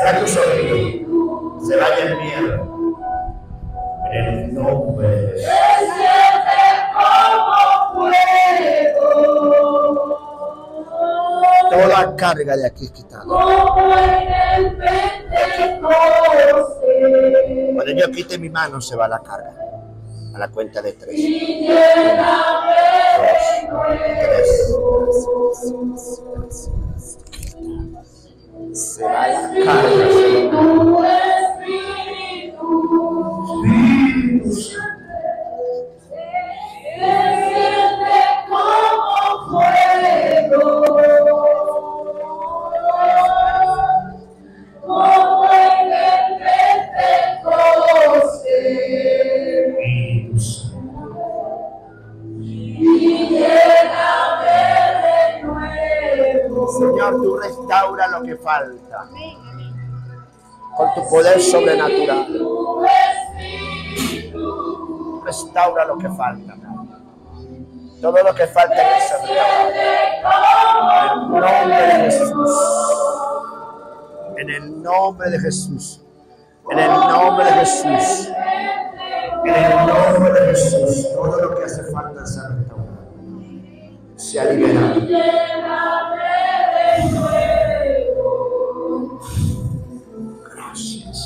Cierra tus oídos. Se vaya el miedo. En el nombre de Jesús. Toda carga de aquí es quitada. Cuando yo quite mi mano se va la carga. A la cuenta de 3. 1, 2, 3. Se va la carga. Señor, tú restaura lo que falta con tu poder sobrenatural. Restaura lo que falta. Todo lo que falta en ese restaurado. En el nombre de Jesús. En el nombre de Jesús. En el nombre de Jesús. Todo lo que hace falta se ha restaurado. Se ha liberado. Gracias.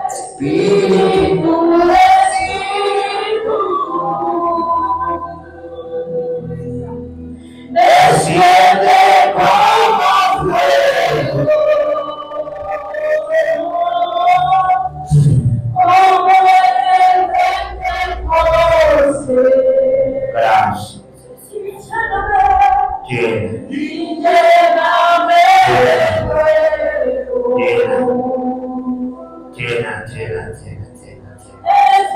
Espíritu. Desciende como fuego, como el Pentecostés. Gracias. Llena.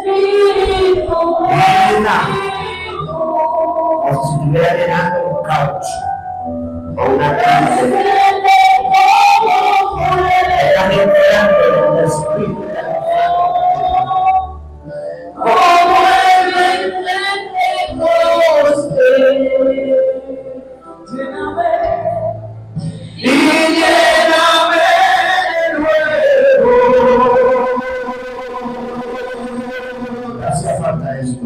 Espíritu. Como si estuviera llenando un caucho o una crisis. Estás entrando en el Espíritu. Como el Pentecostés. Lléname de nuevo. Hace falta esto.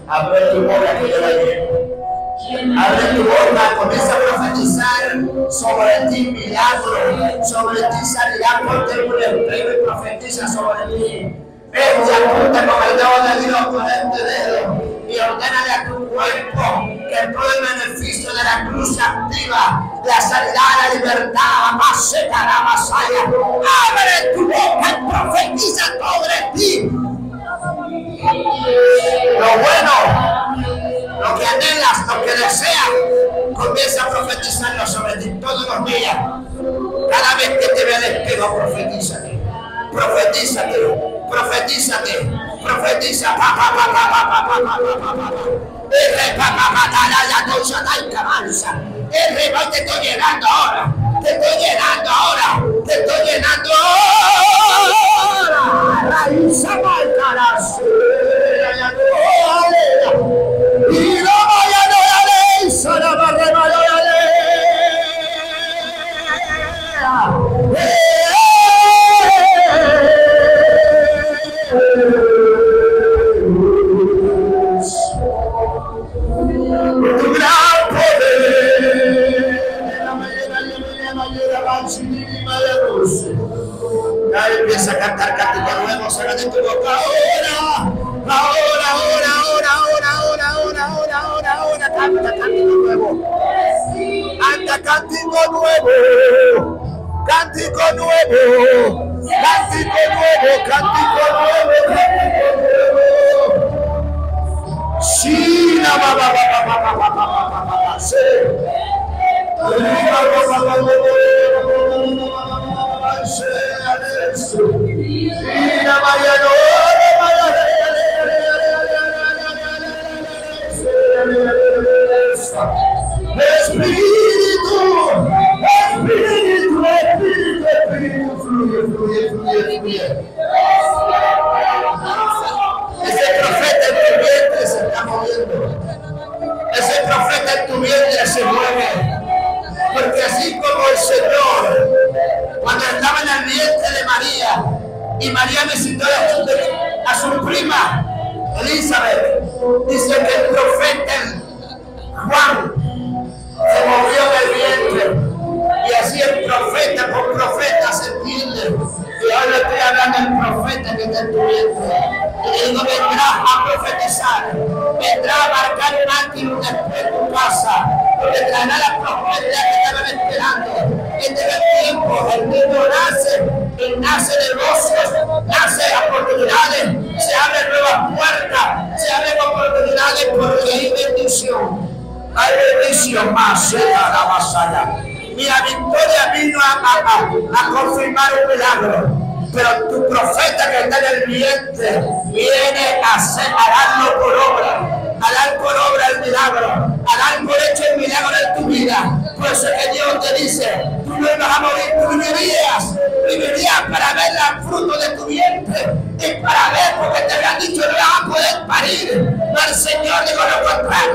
Abre tu boca que yo la lleno. Abre tu boca, comienza a profetizar sobre ti milagro, sobre ti sanidad, ponte un empleo y profetiza sobre ti. Ven y apunta con el dedo de Dios, con este dedo, y ordénale a tu cuerpo que todo el beneficio de la cruz se activa, la sanidad, la libertad, más seca, la masaya. Abre tu boca y profetiza sobre ti. Lo bueno, lo que anhelas, lo que deseas, comienza a profetizarlo sobre ti todos los días. Cada vez que te vea el espejo, profetízate. Profetízate. Profetiza. Te estoy llenando ahora. Te estoy llenando ahora. Y no vaya a tu gran poder. Ya empieza a cantar cántico nuevo, saca de tu boca ahora. Canta cántico nuevo. Canta cántico nuevo. Sí, la ba. Sí. Ese profeta en tu vientre se está moviendo. Ese profeta en tu vientre se mueve. Porque así como el Señor, cuando estaba en el vientre de María, y María visitó a su prima Elizabeth, dice que el profeta Juan se movió en el vientre. Y así el profeta con profeta se entiende. Y ahora estoy hablando del profeta que está en tu vientre. Y digo, vendrás a profetizar, vendrá a marcar un antes y un después en tu casa, porque traerá la prosperidad que estaban esperando. Este es el tiempo, el niño nace, y nace negocios, nace oportunidades, se abren nuevas puertas, se abren oportunidades porque hay bendición. Hay bendición más, se da la vasalla. Mira, Victoria vino a confirmar un milagro. Pero tu profeta que está en el vientre viene a darlo por obra, a dar por obra el milagro, a dar por hecho el milagro en tu vida. Por eso es que Dios te dice, tú no ibas a morir, tú vivirías para ver el fruto de tu vientre y para ver, porque te habían dicho no vas a poder parir. Pero el Señor dijo lo contrario,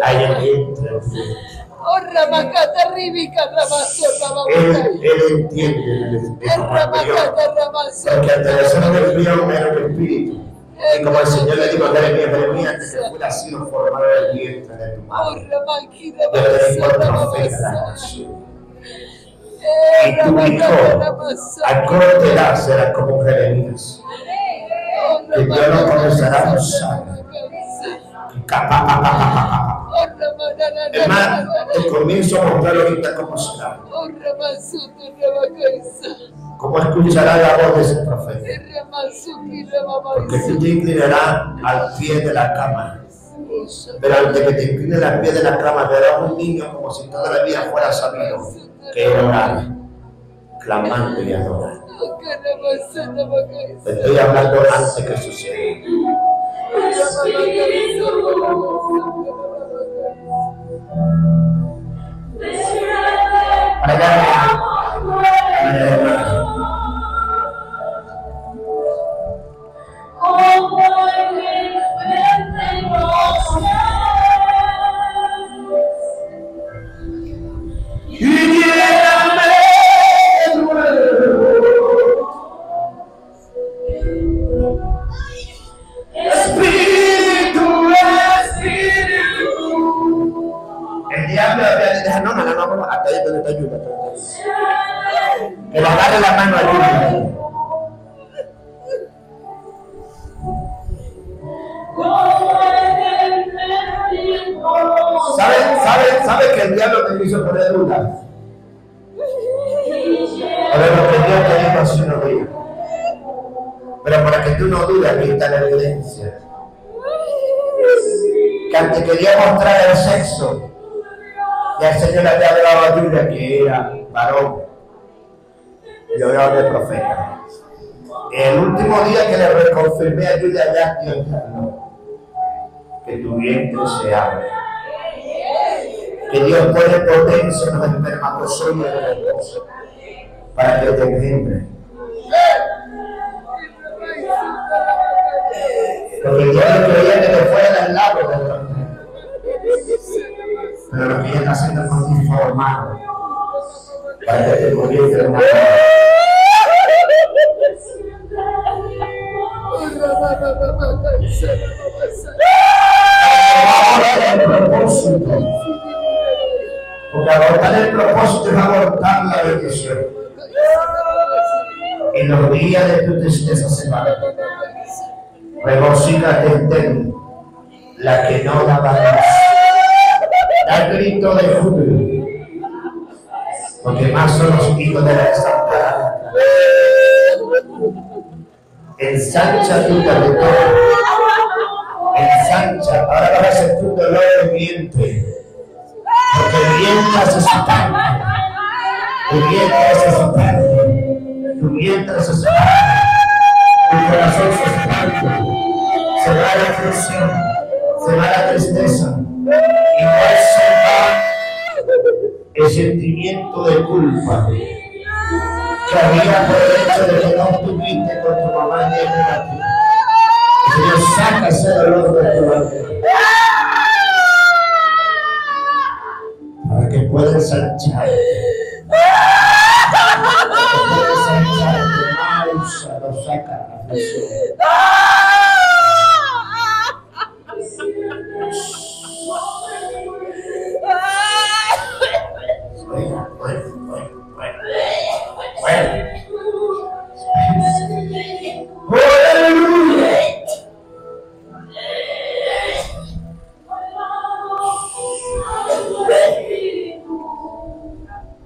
hay el vientre. Él entiende porque al tercero del río era el espíritu. Y como el Señor le dijo a Jeremías, que se fuera sido formado el vientre de tu madre. Yo te digo profeta de la nación. Y tu hijo, al corto de edad, será como Jeremías. Y Dios lo comenzará a usar. Hermano, te comienzo a mostrar ahorita cómo será. ¿Cómo escuchará la voz de ese profeta? Porque tú te inclinarás al pie de la cama. Pero antes que te inclines al pie de la cama, verás un niño como si toda la vida fuera sabido que orar, clamando y adorando. Te estoy hablando antes que suceda. Que le agarre la mano al niño. ¿Sabe que el diablo te hizo poner duda? Pero lo que Dios te dijo hace unos días. Pero para que tú no dudes, aquí está la evidencia. Que antes quería mostrar el sexo, ya el Señor le había hablado a Julia que era varón. Y yo hablaba de profeta. El último día que le reconfirmé a Julia, ya Dios habló que tu vientre se abre. Que Dios pone potencia en los espermatozoides de la esposa para que te engendren. Porque Dios no quería que te fuera del lado del hombre. Pero lo que ella está haciendo es transformado para que te conviertas en una mujer. Porque abortar el propósito es abortar la bendición. En los días de tu tristeza se van. Regocíjate en ti, la que no daba luz. Da grito de júbilo, porque más son los hijos de la santa Ensancha tu territorio. Ensancha. Ahora vas a sentir un dolor de vientre. Porque el vientre hace su parte. Tu vientre hace su parte. Tu vientre hace su parte. Tu corazón hace su parte. Se va la aflicción. Se va la tristeza. Igual se va el sentimiento de culpa que había por el hecho de que no estuviste con tu mamá y negativo. El Señor saca ese dolor de tu alma para que pueda ensancharte. Para que pueda ensancharte. Pausa, lo saca la presión.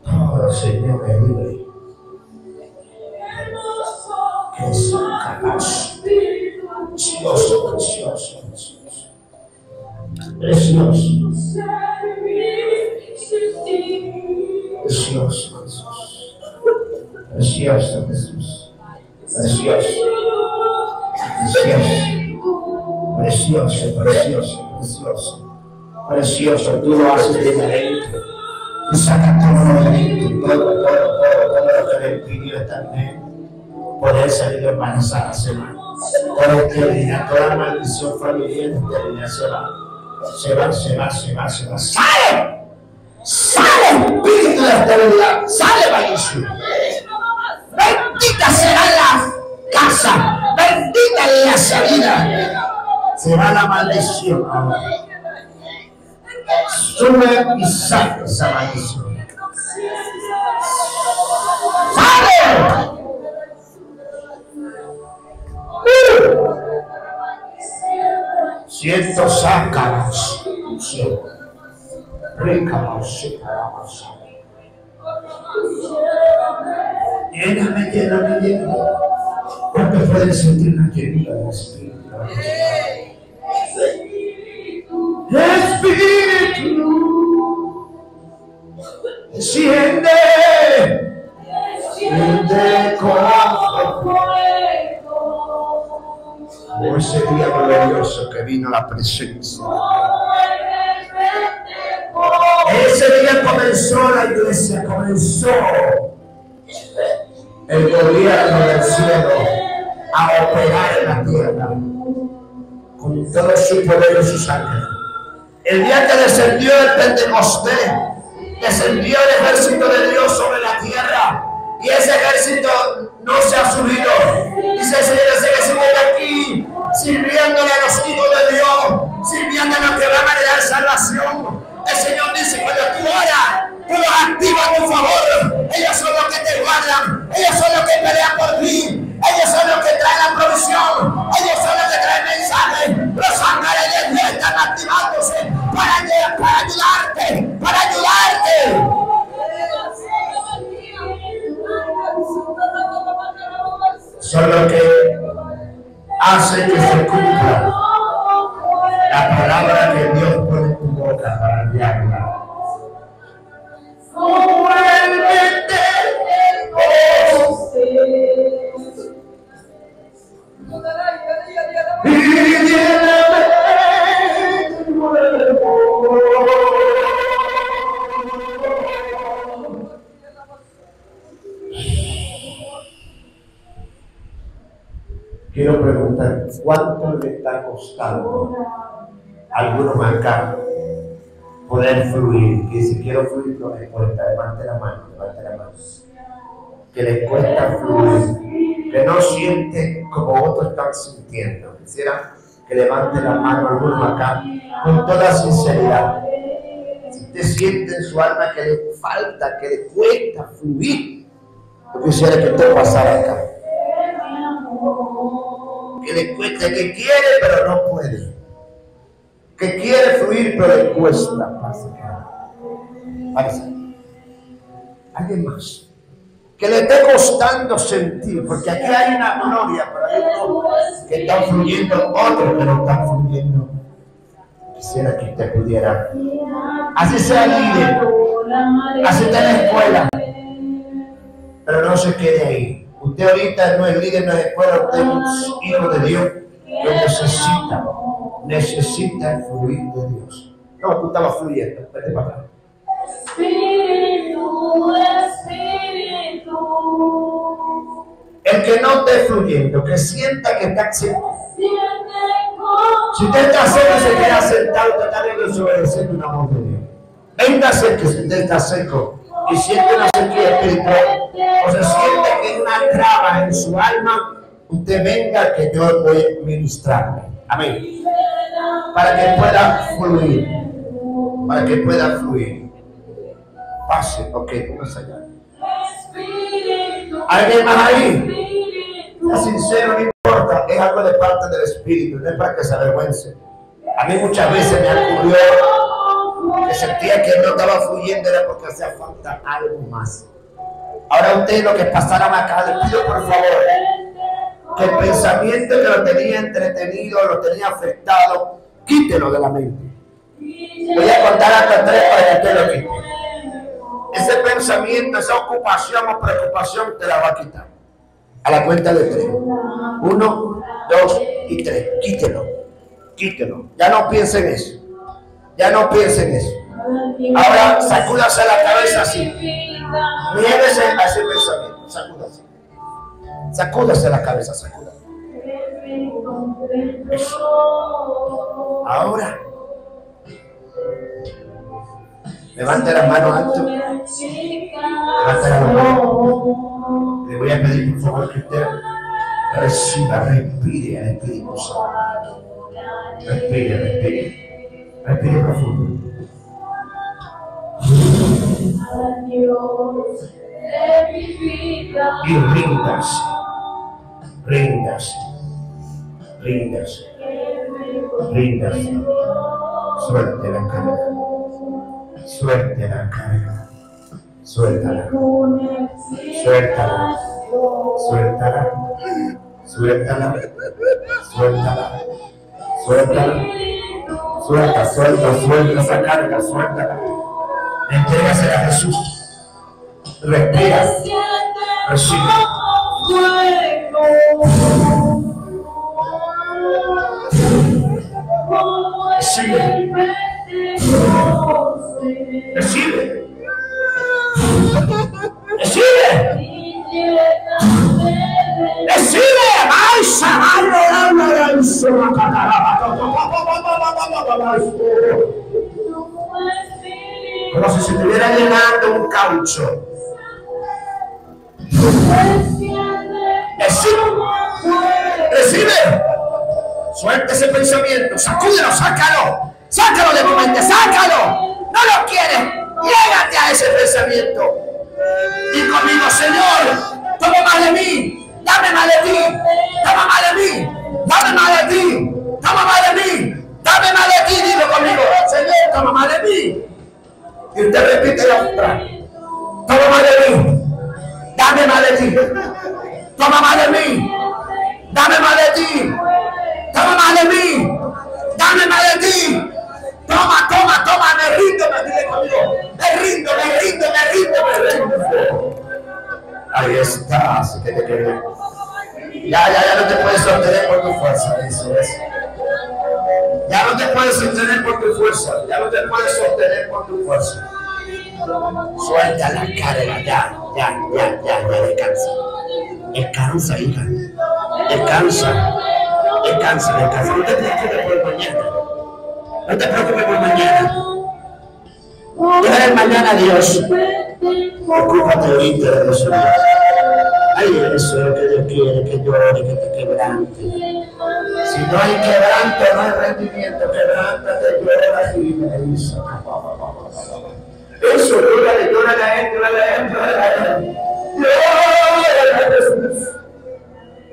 Oh, Señor, me libre. Que es capaz. Precioso, precioso, precioso. Precioso. Precioso, Jesús. Precioso, Jesús. Precioso. Precioso. Precioso, precioso, precioso. Precioso, tú lo haces diferente. Y saca todo lo diferente, todo lo que le impidió estar bien. Poder salir de embarazada se va. Toda esterilidad, toda maldición familiar, esterilidad se va. Se va, se va, se va, se va. ¡Sale! ¡Sale, espíritu de esterilidad! ¡Sale, maldición! ¡Bendita será la casa! ¡Bendita la salida! Se va la maldición ahora. Sube y saca esa maldición. ¡Sale! Siento sácanos. Lléname, lléname, lléname. ¿Cuántos pueden sentir la llenura del Espíritu? Espíritu, desciende, desciende con fuego. Ese día glorioso que vino la presencia. Ese día comenzó la iglesia, comenzó el gobierno del cielo a operar en la tierra con todo su poder y su sangre. El día que descendió el Pentecostés, descendió el ejército de Dios sobre la tierra, y ese ejército no se ha subido. Dice el Señor, ese ejército de aquí, sirviéndole a los hijos de Dios, sirviendo a los que van a heredar salvación. El Señor dice, cuando tú oras, tú los activas a tu favor. Ellos son los que te guardan, ellos son los que pelean por ti, ellos son los que traen la provisión, ellos son los que traen mensajes. Los ángeles de Dios están activándose para ayudarte, para ayudarte. Son los que hacen que se cumpla la palabra que Dios pone en tu boca para enviarla. Quiero preguntar, ¿cuánto le está costando a algunos acá poder fluir? Que si quiero fluir no les cuesta, levante la mano, que les cuesta fluir, que no sienten como otros están sintiendo. Quisiera que levante la mano algunos acá con toda sinceridad. Si usted siente en su alma que le falta, que le cuesta fluir, yo quisiera que esto pasara acá. Que le cuesta, que quiere pero no puede, que quiere fluir pero le cuesta. Pase. ¿Alguien más? que le esté costando sentir, porque aquí hay una gloria, pero hay otros que están fluyendo, otros que no están fluyendo. Quisiera que usted pudiera, así sea líder, así está en la escuela, pero no se quede ahí. Usted ahorita no es líder en la escuela, usted es un hijo de Dios que necesita el fluir de Dios. No, tú estabas fluyendo, vete para acá. Espíritu, Espíritu. El que no esté fluyendo, que sienta que está seco. Si usted está seco y se queda sentado, usted está desobedeciendo un amor de Dios. Véngase que si usted está seco y siente una sequía espiritual, o se siente que hay una traba en su alma, usted venga que yo voy a ministrarle. Amén. Para que pueda fluir. Para que pueda fluir. Pase, ok, vamos allá. ¿Alguien más ahí? Es sincero, no importa, es algo de parte del Espíritu, no es para que se avergüence. A mí muchas veces me ocurrió que sentía que no estaba fluyendo, era porque hacía falta algo más. Ahora ustedes lo que pasaron acá, les pido por favor que el pensamiento que lo tenía entretenido, lo tenía afectado, quítelo de la mente. Voy a contar hasta 3 para que usted lo quite. Ese pensamiento, esa ocupación o preocupación te la va a quitar. A la cuenta de 3. 1, 2 y 3. Quítelo. Quítelo. Ya no piensen en eso. Ya no piensen en eso. Ahora sacúdase la cabeza así. Niévese a ese pensamiento. Sacúdase. Sacúdase la cabeza. Sacúdase. Eso. Ahora. Levante las manos alto. Levante las manos. Le voy a pedir por favor que usted reciba, respire al Espíritu Santo. Respire, respire. Respire profundo. Y ríndase. Ríndase. Ríndase. Ríndase. Suelte la carga. Suelte la carga. Suéltala. Suéltala. Suéltala. Suéltala. Suéltala. Suéltala. Suelta esa carga. Suéltala. Entrégase a Jesús. Respira. Recibe. Recibe. Recibe. Recibe. Recibe. Ay, como si se estuviera llenando un caucho. Recibe. Recibe. Suelta ese pensamiento. Sacúdelo, sácalo. Sácalo de tu mente, sácalo. No lo quieres. Llégate a ese pensamiento. Y conmigo, Señor, toma más de mí. Dame más de ti. Toma más de mí. Dame más de ti. Toma más de mí. Dame más de ti. Dilo conmigo. Señor, toma más de mí. Y usted repite la otra. Toma más de mí. Dame más de ti. Toma más de mí. Dame más de ti. Toma más de mí. Dame más de ti. Toma, toma, toma. Me rindo, dile conmigo. Me rindo, me rindo, me rindo, me rindo. Ahí está. Así que te quedé. Ya no te puedes sostener por tu fuerza. Eso es. Ya no te puedes sostener por tu fuerza. Ya no te puedes sostener por tu fuerza. Suelta la carga. Ya, descansa. Descansa, hija. Descansa. Descansa. No te preocupes por mañana. No te preocupes por mañana. Deja mañana a Dios. Ocúpate ahorita de Dios. Ay, eso es lo que Dios quiere, que llore, que te quebrante. Si no hay quebranto, no hay rendimiento. Quebrántate, llora y me dice. Eso, llora a la gente, llora a la gente, llora a la gente.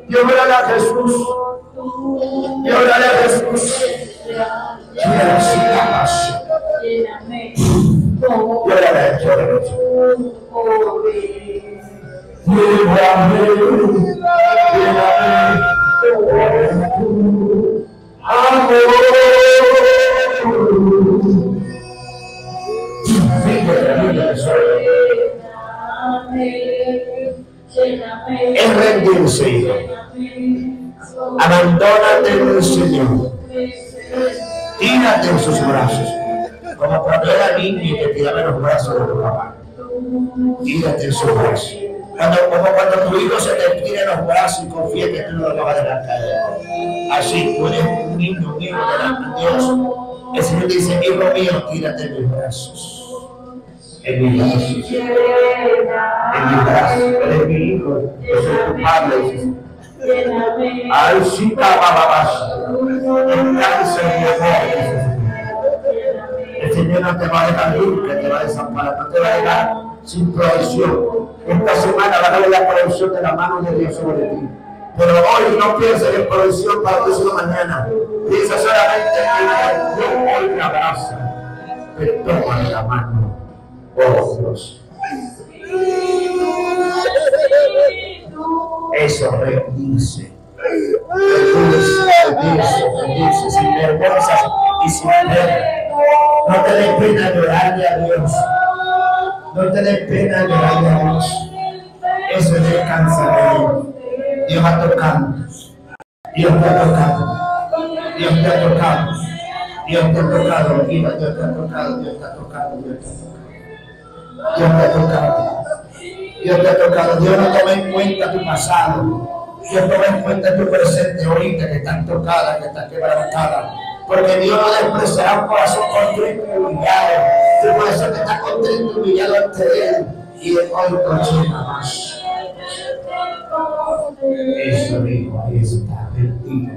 Llora a Jesús. Llora a Jesús. Llora a Jesús. Llora a Jesús. Es rendirse, hijo. Abandónate en el Señor. Tírate en sus brazos. Como cuando era niño y te tiraba en los brazos de tu papá. Tírate en sus brazos. Como cuando tu hijo se te tira en los brazos y confía que tú no lo vas a caer. Así tú eres un niño delante de Dios. El Señor dice: hijo mío, tírate en mis brazos. En mis brazos. En mis brazos. Eres mi hijo. Yo soy tu padre. Ay, sí, el Señor no te va a dejar nunca, te va a desamparar, no te va a dejar sin provisión. Esta semana va a ver la provisión de la mano de Dios sobre ti. Pero hoy no pienses en provisión para tu sino mañana. Piensa solamente en que Dios hoy te abraza, te toma de la mano. Oh Dios. Eso, rendirse. Rendirse, sin vergüenza y sin pena. No te dé pena llorarle a Dios. No te dé pena llorarle a Dios. Eso descansa de Dios. Dios ha tocado. Dios te ha tocado. Dios te ha tocado. Dios te ha tocado. Dios te ha tocado. Dios te ha tocado. Dios te ha tocado. Dios te ha tocado. Dios no toma en cuenta tu pasado. Dios toma en cuenta tu presente ahorita, que estás tocada, que estás quebrantada. Porque Dios no despreciará un corazón contrito y humillado. Tu corazón que está contrito y humillado ante Él. Y Él hoy próxima más. Eso mismo, ahí está, rendido.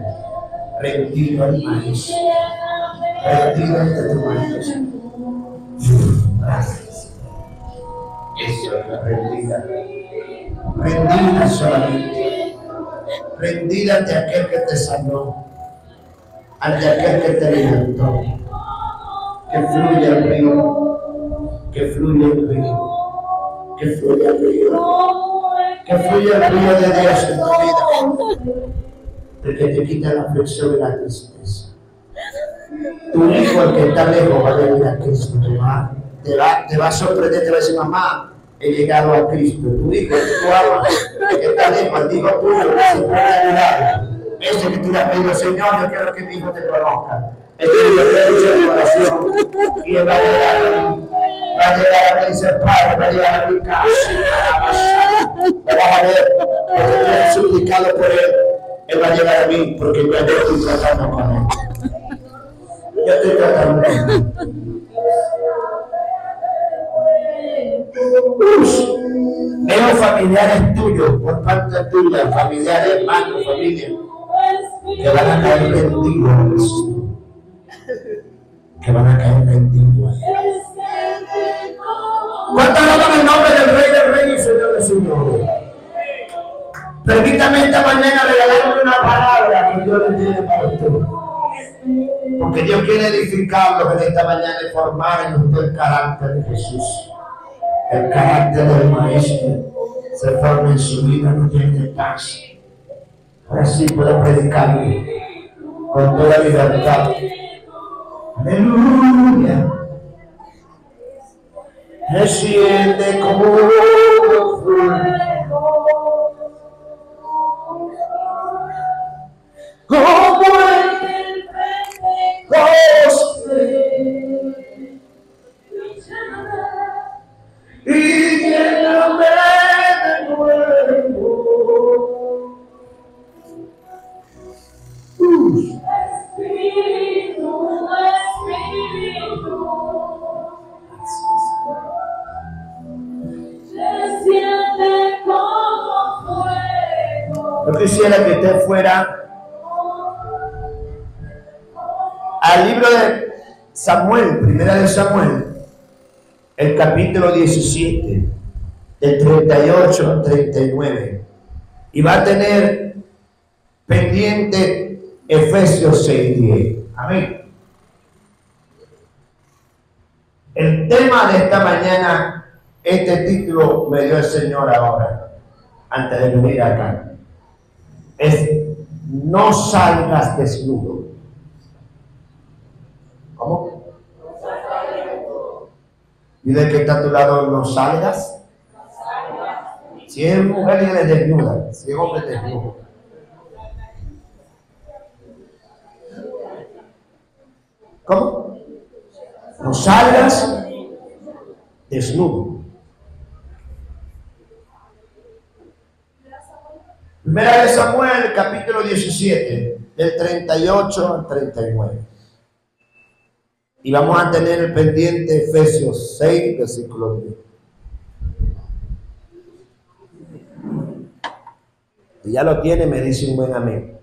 Rendido al maestro. Rendido ante tu maestro. Gracias. Eso es la rendida. Rendida solamente. Rendida ante aquel que te sanó, ante aquel que te levantó. Que fluya el río, que fluya el río, que fluya el río, que fluya el río de Dios en tu vida, el que te quita la aflicción y la tristeza. Tu hijo, el que está lejos, va a venir a Cristo. Te va a sorprender, te va a decir: mamá, he llegado a Cristo. Tu hijo, tu amas, que está lejos, el hijo tuyo, que se puede ayudar. Ese que tú le has pedido: Señor, yo quiero que mi hijo te conozca. Este hijo te dice el corazón y él va a llegar a mí y dice: Padre, va a llegar a mi casa. Vas a ver, porque tú has suplicado por él va a llegar a mí, porque yo estoy tratando con él. Yo estoy tratando con él. Veo familiares tuyos, por parte tuya, familiares, hermanos, familia, que van a caer rendidos a Cristo. Que van a caer rendidos. ¿Cuántos alaban el nombre del Rey del Rey y Señor del Señor? Permítame esta mañana regalarme una palabra que Dios le tiene para usted. Porque Dios quiere edificarlo en esta mañana y formar en usted el carácter de Jesús. El carácter del Maestro se forma en su vida, no tiene paz. Ahora sí puedo predicarle con toda libertad. Aleluya. Desciende como fuego, como el cospe, y lléname de nuevo. Espíritu, Espíritu, desciende como fuego. Yo quisiera que usted fuera al libro de Samuel, primera de Samuel, el capítulo 17, del 38 al 39, y va a tener pendiente Efesios 6:10. Amén. El tema de esta mañana, este título me dio el Señor ahora. antes de venir acá. Es no salgas desnudo. ¿Cómo? Dile que está a tu lado, no salgas. Si es mujer, dile desnuda. Si es hombre, desnudo. ¿Cómo? No salgas desnudo. Primera de Samuel, capítulo 17, del 38 al 39. Y vamos a tener el pendiente Efesios 6, versículo 10. Si ya lo tiene, me dice un buen amén.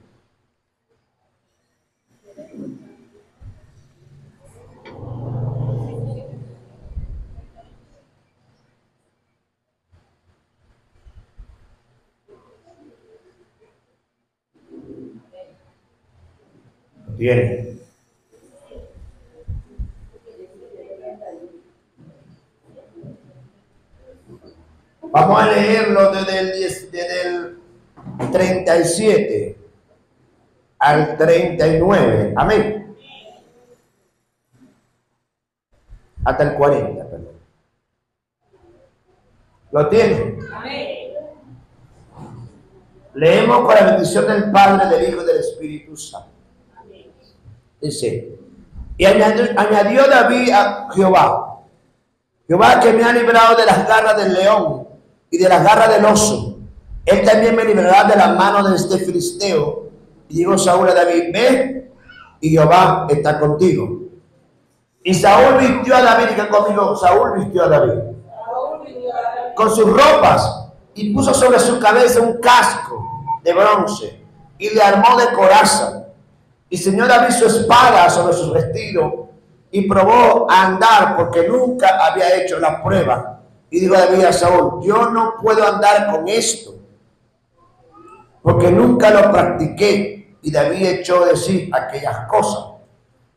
Bien. Vamos a leerlo desde el 37 al 39. Amén. Hasta el 40, perdón. ¿Lo tiene? Amén. Leemos con la bendición del Padre, del Hijo y del Espíritu Santo. Dice, y añadió David a Jehová, Jehová que me ha librado de las garras del león y de las garras del oso, él también me librará de las manos de este filisteo. Y dijo Saúl a David, ve, y Jehová está contigo. Y Saúl vistió a David, y que conmigo, Saúl vistió a David con sus ropas, y puso sobre su cabeza un casco de bronce, y le armó de coraza. Y ceñó David su espada sobre sus vestidos, y probó a andar, porque nunca había hecho la prueba. Y dijo David a Saúl, yo no puedo andar con esto, porque nunca lo practiqué. Y David echó de sí aquellas cosas,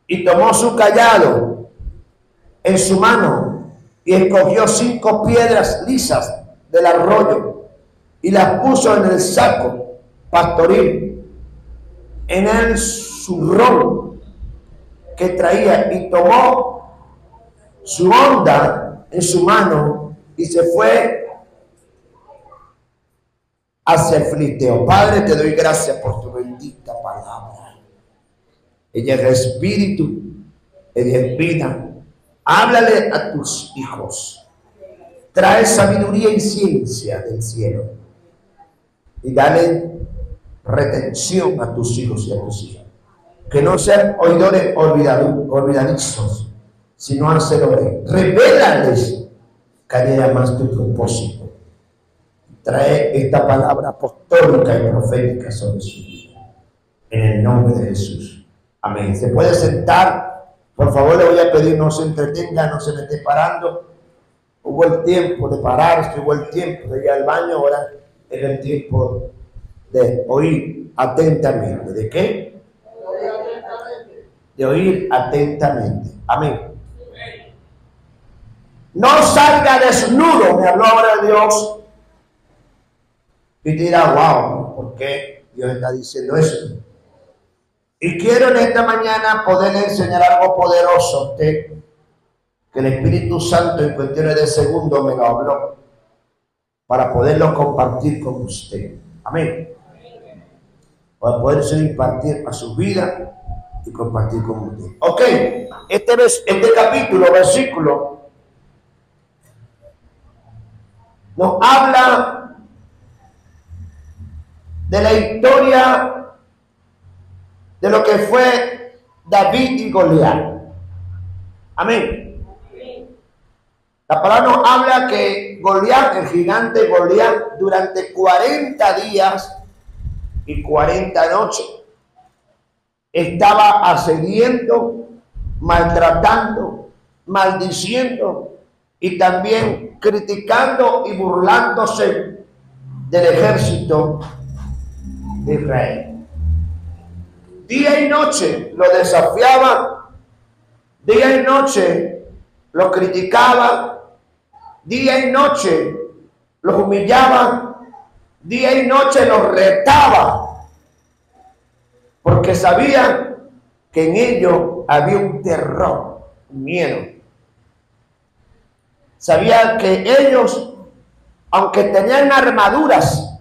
y tomó su cayado en su mano, y escogió 5 piedras lisas del arroyo, y las puso en el saco pastoril, en el zurrón que traía, y tomó su honda en su mano, y se fue hacia el filisteo. Padre, te doy gracias por tu bendita palabra. Ella es espíritu, ella es vida. Háblale a tus hijos. Trae sabiduría y ciencia del cielo. Y dale retención a tus hijos y a tus hijas. Que no sean oidores olvidadizos, sino hacedores. Revélales cada día más tu propósito. Trae esta palabra apostólica y profética sobre su vida. En el nombre de Jesús. Amén. ¿Se puede sentar? Por favor, le voy a pedir, no se entretenga, no se me esté parando. Hubo el tiempo de pararse, hubo el tiempo de ir al baño, ahora es el tiempo de oír atentamente. ¿De qué? De oír atentamente. Amén. No salga desnudo, me habló ahora Dios. Y dirá, wow, ¿por qué Dios está diciendo eso? Y quiero en esta mañana poderle enseñar algo poderoso a usted, que el Espíritu Santo en cuestiones de segundos me lo habló, para poderlo compartir con usted. Amén. Para poderse impartir a su vida y compartir con usted. Ok, este capítulo, versículo, nos habla de la historia de lo que fue David y Goliat. Amén. La palabra nos habla que Goliat, el gigante Goliat, durante 40 días y 40 noches estaba asediando, maltratando, maldiciendo y también criticando y burlándose del ejército de Israel. Día y noche lo desafiaba, día y noche lo criticaba, día y noche los humillaba, día y noche los retaba, porque sabían que en ellos había un terror, un miedo. Sabían que ellos, aunque tenían armaduras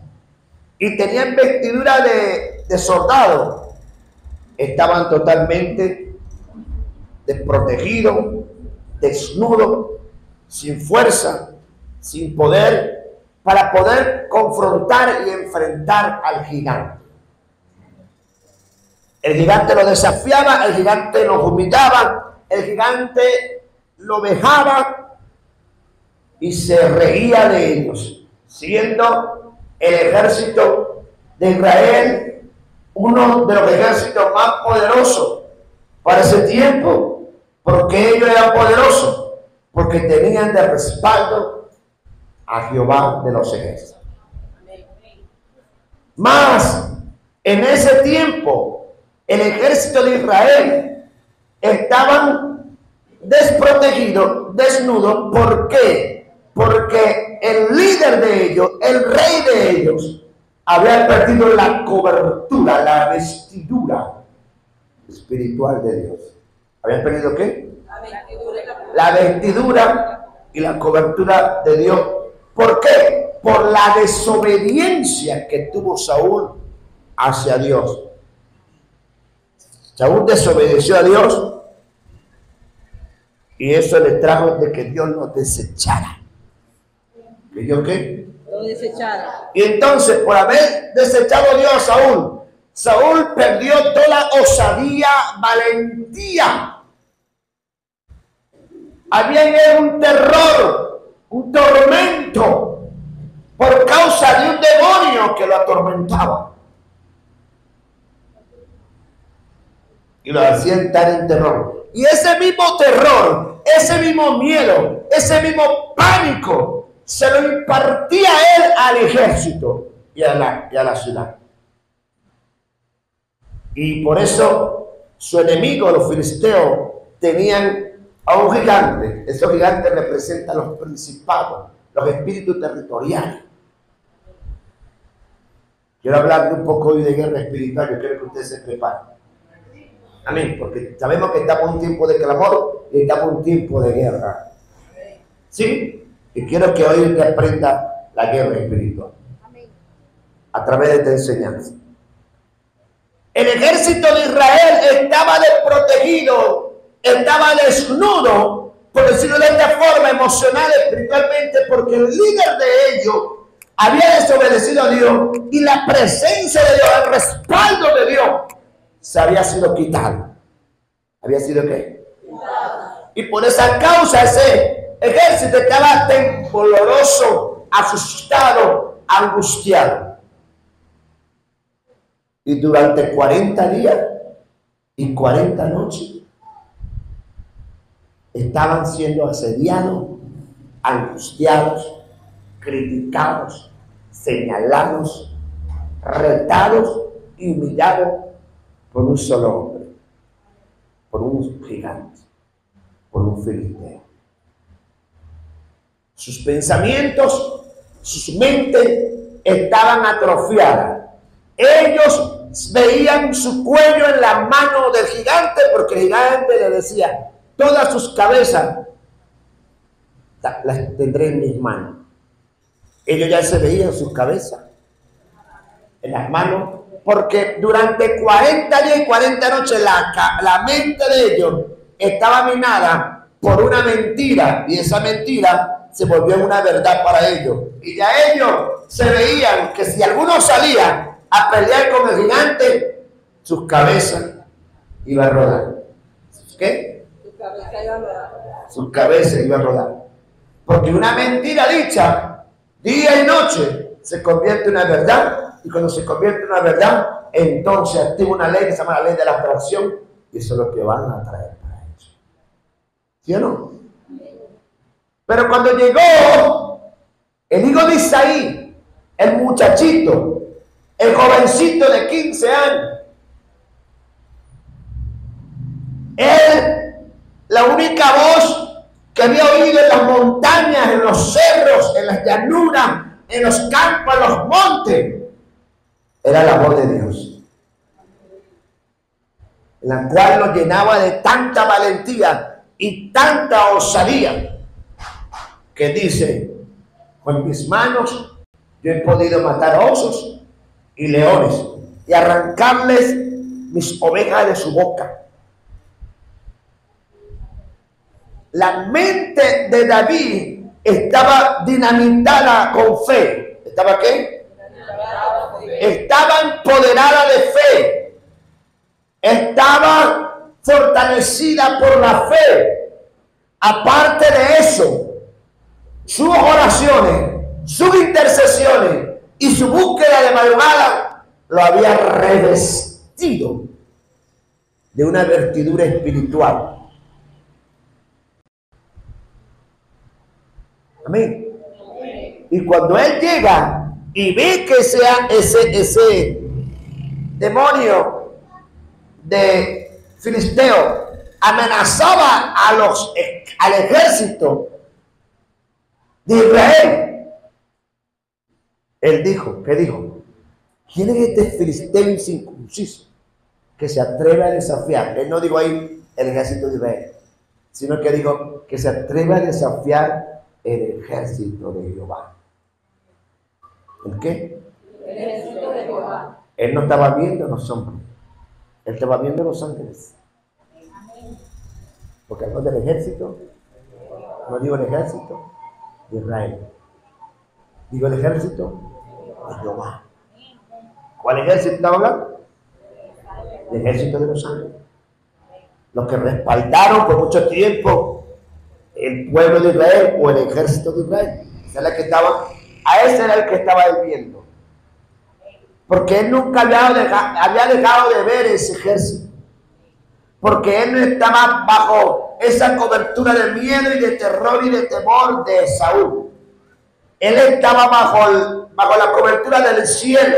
y tenían vestidura de soldado, estaban totalmente desprotegidos, desnudos, sin fuerza, sin poder, para poder confrontar y enfrentar al gigante. El gigante lo desafiaba, el gigante los humillaba, el gigante lo vejaba y se reía de ellos, siendo el ejército de Israel uno de los ejércitos más poderosos para ese tiempo. Porque ellos eran poderosos, porque tenían de respaldo a Jehová de los ejércitos. Más en ese tiempo el ejército de Israel estaban desprotegidos, desnudos. ¿Por qué? Porque el líder de ellos, el rey de ellos, había perdido la cobertura, la vestidura espiritual de Dios. ¿Habían perdido qué? La vestidura y la cobertura de Dios. ¿Por qué? Por la desobediencia que tuvo Saúl hacia Dios. Saúl desobedeció a Dios y eso le trajo de que Dios lo desechara. ¿Que Dios qué? Lo desechara. Y entonces, por haber desechado Dios a Saúl, Saúl perdió toda osadía, valentía. Había en él un terror, un tormento, por causa de un demonio que lo atormentaba. Y lo hacía entrar en terror. Y ese mismo terror, ese mismo miedo, ese mismo pánico, se lo impartía él al ejército y a la ciudad. Y por eso su enemigo, los filisteos, tenían a un gigante. Esos gigantes representan los principados, los espíritus territoriales. Quiero hablar un poco hoy de guerra espiritual. Yo quiero que ustedes se preparen. Amén, porque sabemos que estamos en un tiempo de clamor y estamos en un tiempo de guerra. ¿Sí? Y quiero que hoy te aprenda la guerra espiritual. A través de esta enseñanza. El ejército de Israel estaba desprotegido, estaba desnudo, por decirlo de esta forma, emocional, espiritualmente, porque el líder de ellos había desobedecido a Dios y la presencia de Dios, el respaldo de Dios, se había sido quitado. ¿Había sido qué? Y por esa causa ese ejército estaba tembloroso, asustado, angustiado. Y durante 40 días y 40 noches estaban siendo asediados, angustiados, criticados, señalados, retados y humillados por un solo hombre, por un gigante, por un filisteo. Sus pensamientos, sus mentes estaban atrofiadas. Ellos veían su cuello en la mano del gigante, porque el gigante le decía: todas sus cabezas las tendré en mis manos. Ellos ya se veían sus cabezas en las manos, porque durante 40 días y 40 noches la mente de ellos estaba minada por una mentira, y esa mentira se volvió una verdad para ellos. Y ya ellos se veían que si alguno salía a pelear con el gigante, sus cabezas iban a rodar. ¿Qué? Su cabeza iba a rodar. Porque una mentira dicha día y noche se convierte en una verdad. Y cuando se convierte en una verdad, entonces activa una ley que se llama la ley de la atracción, y eso es lo que van a traer para ellos. ¿Sí o no? Pero cuando llegó el hijo de Isaí, el muchachito, el jovencito de 15 años, él, la única voz que había oído en las montañas, en los cerros, en las llanuras, en los campos, en los montes, era la voz de Dios, la cual nos llenaba de tanta valentía y tanta osadía, que dice: con mis manos yo he podido matar osos y leones y arrancarles mis ovejas de su boca. La mente de David estaba dinamitada con fe. ¿Estaba qué? Estaba empoderada de fe. Estaba fortalecida por la fe. Aparte de eso, sus oraciones, sus intercesiones y su búsqueda de madrugada lo había revestido de una vestidura espiritual. Amén. Y cuando él llega y ve que ese demonio de filisteo amenazaba al ejército de Israel, él dijo, ¿qué dijo? ¿Quién es este filisteo incircunciso que se atreve a desafiar? Él no dijo ahí el ejército de Israel, sino que dijo que se atreve a desafiar el ejército de Jehová. ¿El qué? El ejército de Jehová. Él no estaba viendo los hombres, él estaba viendo los ángeles. Porque habló del ejército, no digo el ejército de Israel, digo el ejército de Jehová. ¿Cuál ejército estaba hablando? El ejército de los ángeles. Los que respaldaron por mucho tiempo el pueblo de Israel o el ejército de Israel. Esa es la que estaba, a ese era el que estaba él viendo. Porque él nunca había dejado de ver ese ejército. Porque él no estaba bajo esa cobertura de miedo y de terror y de temor de Saúl. Él estaba bajo la cobertura del cielo,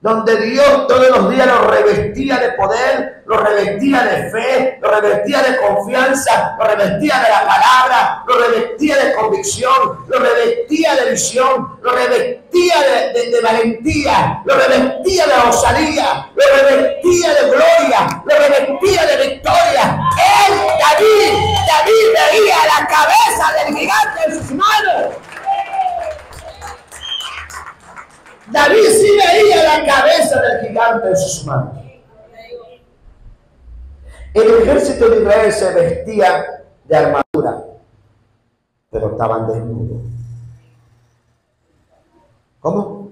donde Dios todos los días lo revestía de poder, lo revestía de fe, lo revestía de confianza, lo revestía de la palabra, lo revestía de convicción, lo revestía de visión, lo revestía de valentía, lo revestía de osadía, lo revestía de gloria, lo revestía de victoria. David veía la cabeza del gigante en sus manos. David sí veía la cabeza del gigante en sus manos. El ejército de Israel se vestía de armadura, pero estaban desnudos. ¿Cómo?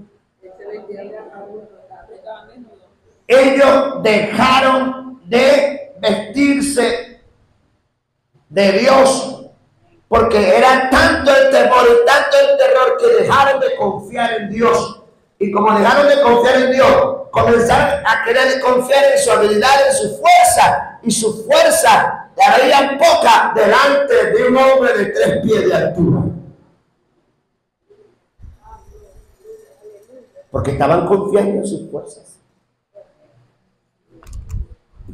Ellos dejaron de vestirse de Dios, porque era tanto el temor y tanto el terror que dejaron de confiar en Dios. Y como dejaron de confiar en Dios, comenzaron a querer confiar en su habilidad, en su fuerza. Y su fuerza la veían poca delante de un hombre de 3 pies de altura. Porque estaban confiando en sus fuerzas.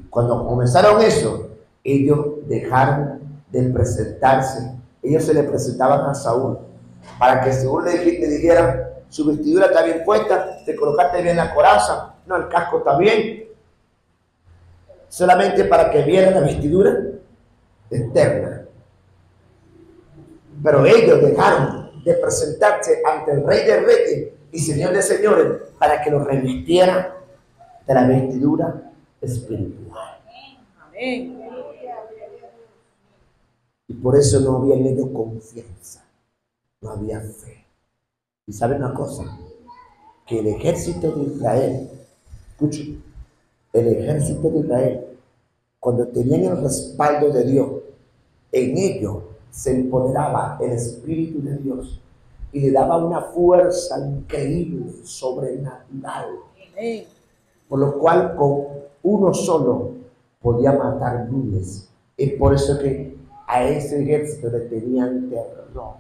Cuando comenzaron eso, ellos dejaron de presentarse. Ellos se le presentaban a Saúl para que Saúl le dijera: su vestidura está bien puesta, te colocaste bien la coraza, no, el casco está bien. Solamente para que vieran la vestidura externa. Pero ellos dejaron de presentarse ante el Rey de Reyes y Señor de Señores para que los revistiera de la vestidura espiritual. Amén. Y por eso no había en ellos confianza, no había fe. Y saben una cosa, que el ejército de Israel, escuchen, el ejército de Israel, cuando tenían el respaldo de Dios, en ellos se empoderaba el Espíritu de Dios y le daba una fuerza increíble, sobrenatural, por lo cual con uno solo podía matar miles. Es por eso que a ese ejército le tenían terror,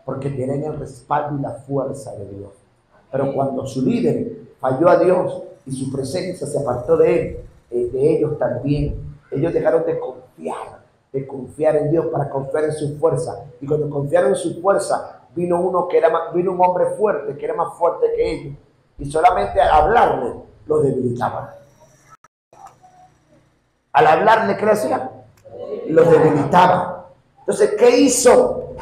porque tienen el respaldo y la fuerza de Dios. Pero cuando su líder falló a Dios y su presencia se apartó de ellos también, ellos dejaron de confiar en Dios para confiar en su fuerza. Y cuando confiaron en su fuerza, vino vino un hombre fuerte, que era más fuerte que ellos, y solamente al hablarle, los debilitaban. Al hablarle, ¿qué le hacía? Los debilitaba. Entonces, ¿qué hizo?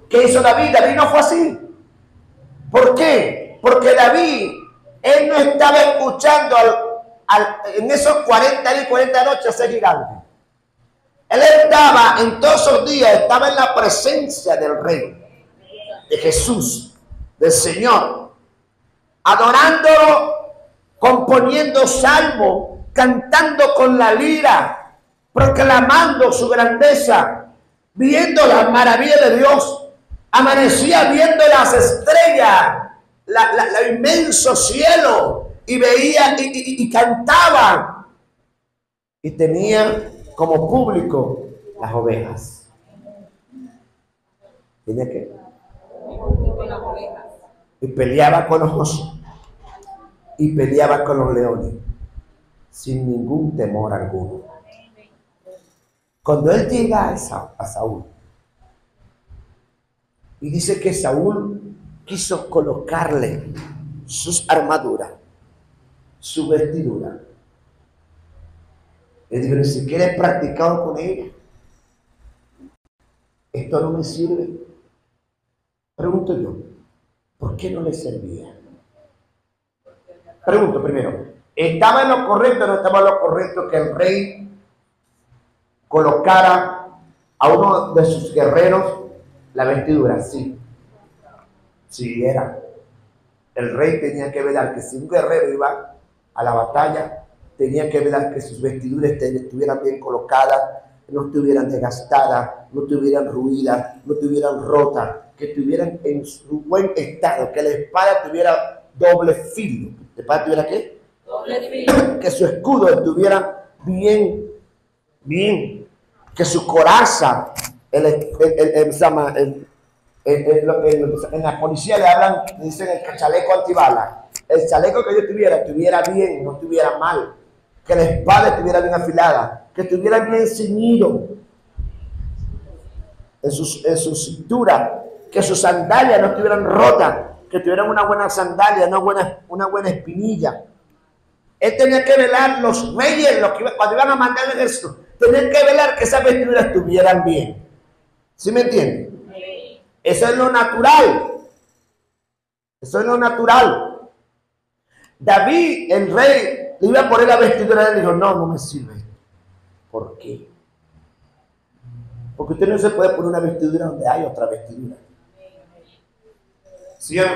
¿Qué hizo David? David no fue así. ¿Por qué? Porque David, él no estaba escuchando en esos 40 días y 40 noches a ese gigante. Él estaba en todos esos días, estaba en la presencia del Rey, de Jesús, del Señor, adorándolo, componiendo salmos, cantando con la lira, proclamando su grandeza, viendo las maravillas de Dios. Amanecía viendo las estrellas, la inmenso cielo, y veía y cantaba, y tenía como público las ovejas. ¿Tenía qué? Y peleaba con los osos y peleaba con los leones sin ningún temor alguno. Cuando él llega a Saúl, y dice que Saúl quiso colocarle sus armaduras, su vestidura. Le digo, ni siquiera he practicado con ella. Esto no me sirve. Pregunto yo, ¿por qué no le servía? Pregunto primero, ¿estaba en lo correcto o no estaba en lo correcto que el rey colocara a uno de sus guerreros la vestidura? Sí. Sí era. El rey tenía que velar que si un guerrero iba a la batalla, tenía que velar que sus vestiduras estuvieran bien colocadas, no estuvieran desgastadas, no estuvieran ruidas, no estuvieran rotas, que estuvieran en su buen estado, que la espada tuviera doble filo. ¿La espada tuviera qué? Doble filo. Que su escudo estuviera bien, que su coraza, en la policía le hablan, dicen el chaleco antibala. El chaleco que yo estuviera bien, no estuviera mal. Que la espada estuviera bien afilada, que estuviera bien ceñido en su cintura, que sus sandalias no estuvieran rotas, que tuvieran una buena sandalia, una buena espinilla. Él tenía que velar, los reyes, cuando iban a mandar el ejército, tenían que velar que esas vestiduras estuvieran bien. ¿Sí me entienden? Eso es lo natural. Eso es lo natural. David, el rey, le iba a poner la vestidura y le dijo, no me sirve. ¿Por qué? Porque usted no se puede poner una vestidura donde hay otra vestidura. ¿Sí o no?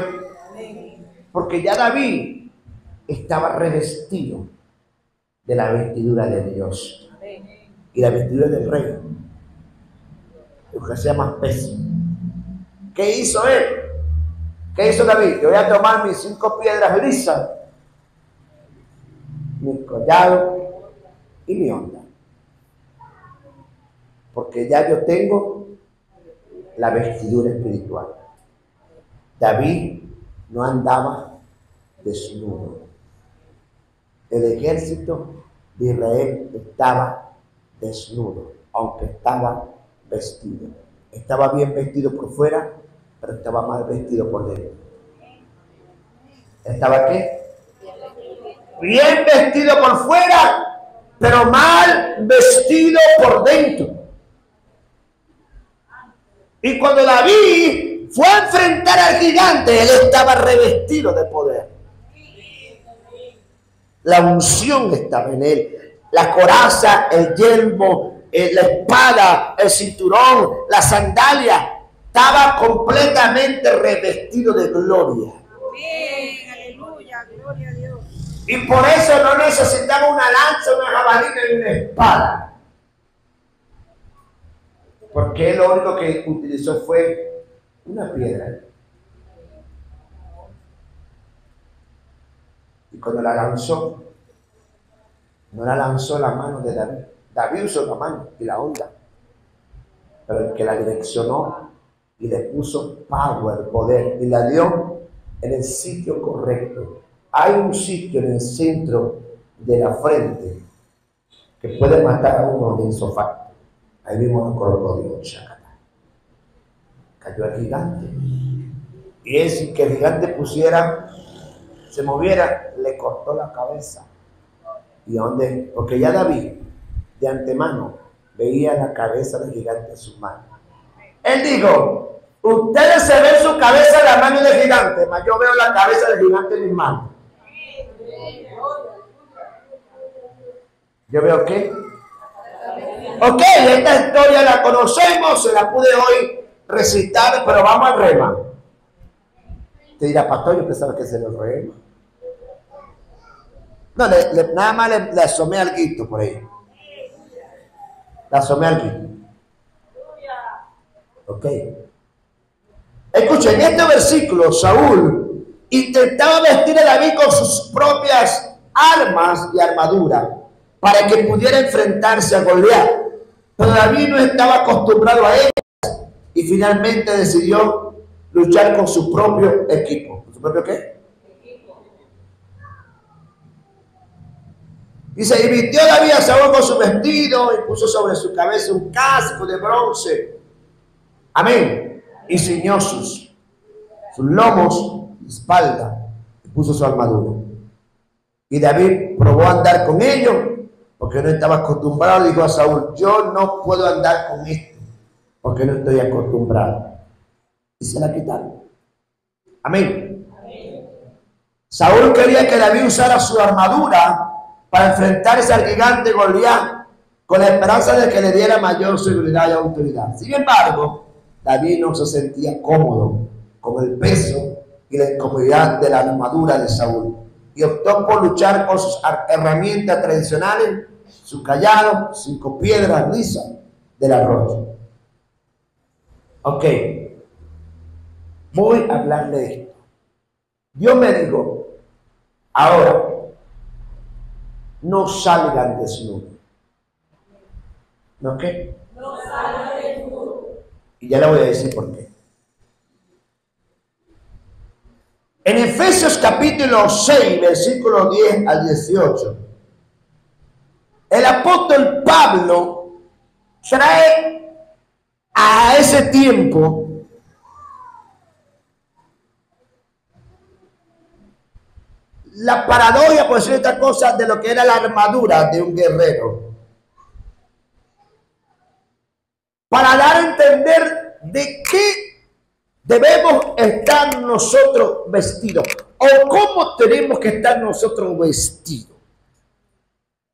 Porque ya David estaba revestido de la vestidura de Dios y la vestidura del rey, lo que sea más peso. ¿Qué hizo él? ¿Qué hizo David? Yo voy a tomar mis 5 piedras lisas, mi collado y mi onda, porque ya yo tengo la vestidura espiritual. David no andaba desnudo. El ejército de Israel estaba desnudo, aunque estaba vestido. Estaba bien vestido por fuera, pero estaba mal vestido por dentro. ¿Estaba qué? Bien vestido por fuera, pero mal vestido por dentro. Y cuando David fue a enfrentar al gigante, él estaba revestido de poder. La unción estaba en él. La coraza, el yelmo, la espada, el cinturón, la sandalia. Estaba completamente revestido de gloria. Amén, aleluya, gloria a Dios. Y por eso no necesitaba una lanza, una jabalina y una espada. Porque él lo único que utilizó fue una piedra. Y cuando la lanzó, no la lanzó la mano de David. David usó la mano y la onda. Pero el que la direccionó y le puso power, poder, y la dio en el sitio correcto. Hay un sitio en el centro de la frente que puede matar a uno de insofacto. Ahí mismo lo colocó Dios. cayó el gigante. Y él, sin que el gigante se moviera, le cortó la cabeza. ¿Y dónde? Porque ya David, de antemano, veía la cabeza del gigante en sus manos. Él dijo: ustedes se ven su cabeza en la mano del gigante, mas yo veo la cabeza del gigante en mis manos. ¿Yo veo qué? Ok, esta historia la conocemos, se la pude hoy recitar, pero vamos al rema. Te dirá: pastor, yo pensaba que se lo rema. No, nada más le asomé algo por ahí. Le asomé algo. Ok. Escuchen, en este versículo, Saúl intentaba vestir a David con sus propias armas y armadura para que pudiera enfrentarse a Goliat. Pero David no estaba acostumbrado a ellas y finalmente decidió luchar con su propio equipo. ¿Su propio qué? Dice: y vistió David a Saúl con su vestido y puso sobre su cabeza un casco de bronce. Amén. Y ciñó sus lomos y espalda y puso su armadura. Y David probó a andar con ellos porque no estaba acostumbrado. Dijo a Saúl: yo no puedo andar con esto porque no estoy acostumbrado. Y se la quitaron. Amén. Saúl quería que David usara su armadura para enfrentarse al gigante Goliat, con la esperanza de que le diera mayor seguridad y autoridad. Sin embargo, David no se sentía cómodo con el peso y la incomodidad de la armadura de Saúl, y optó por luchar con sus herramientas tradicionales, su callado, 5 piedras lisas del arroyo. Ok, voy a hablar de esto. Dios me dijo: ahora no salgan desnudos. ¿No qué? No salgan desnudos. Y ya le voy a decir por qué. En Efesios capítulo 6, versículos 10 al 18, el apóstol Pablo trae a ese tiempo la paradoja, por decir esta cosa, de lo que era la armadura de un guerrero, para dar a entender de qué debemos estar nosotros vestidos, o cómo tenemos que estar nosotros vestidos,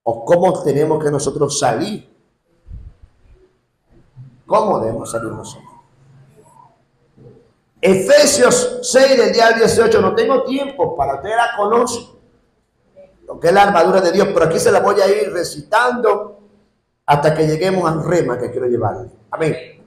o cómo tenemos que nosotros salir. ¿Cómo debemos salir nosotros? Efesios 6, del día 18, no tengo tiempo para ustedes la conocen, lo que es la armadura de Dios, pero aquí se la voy a ir recitando hasta que lleguemos al rema que quiero llevarle. Amén.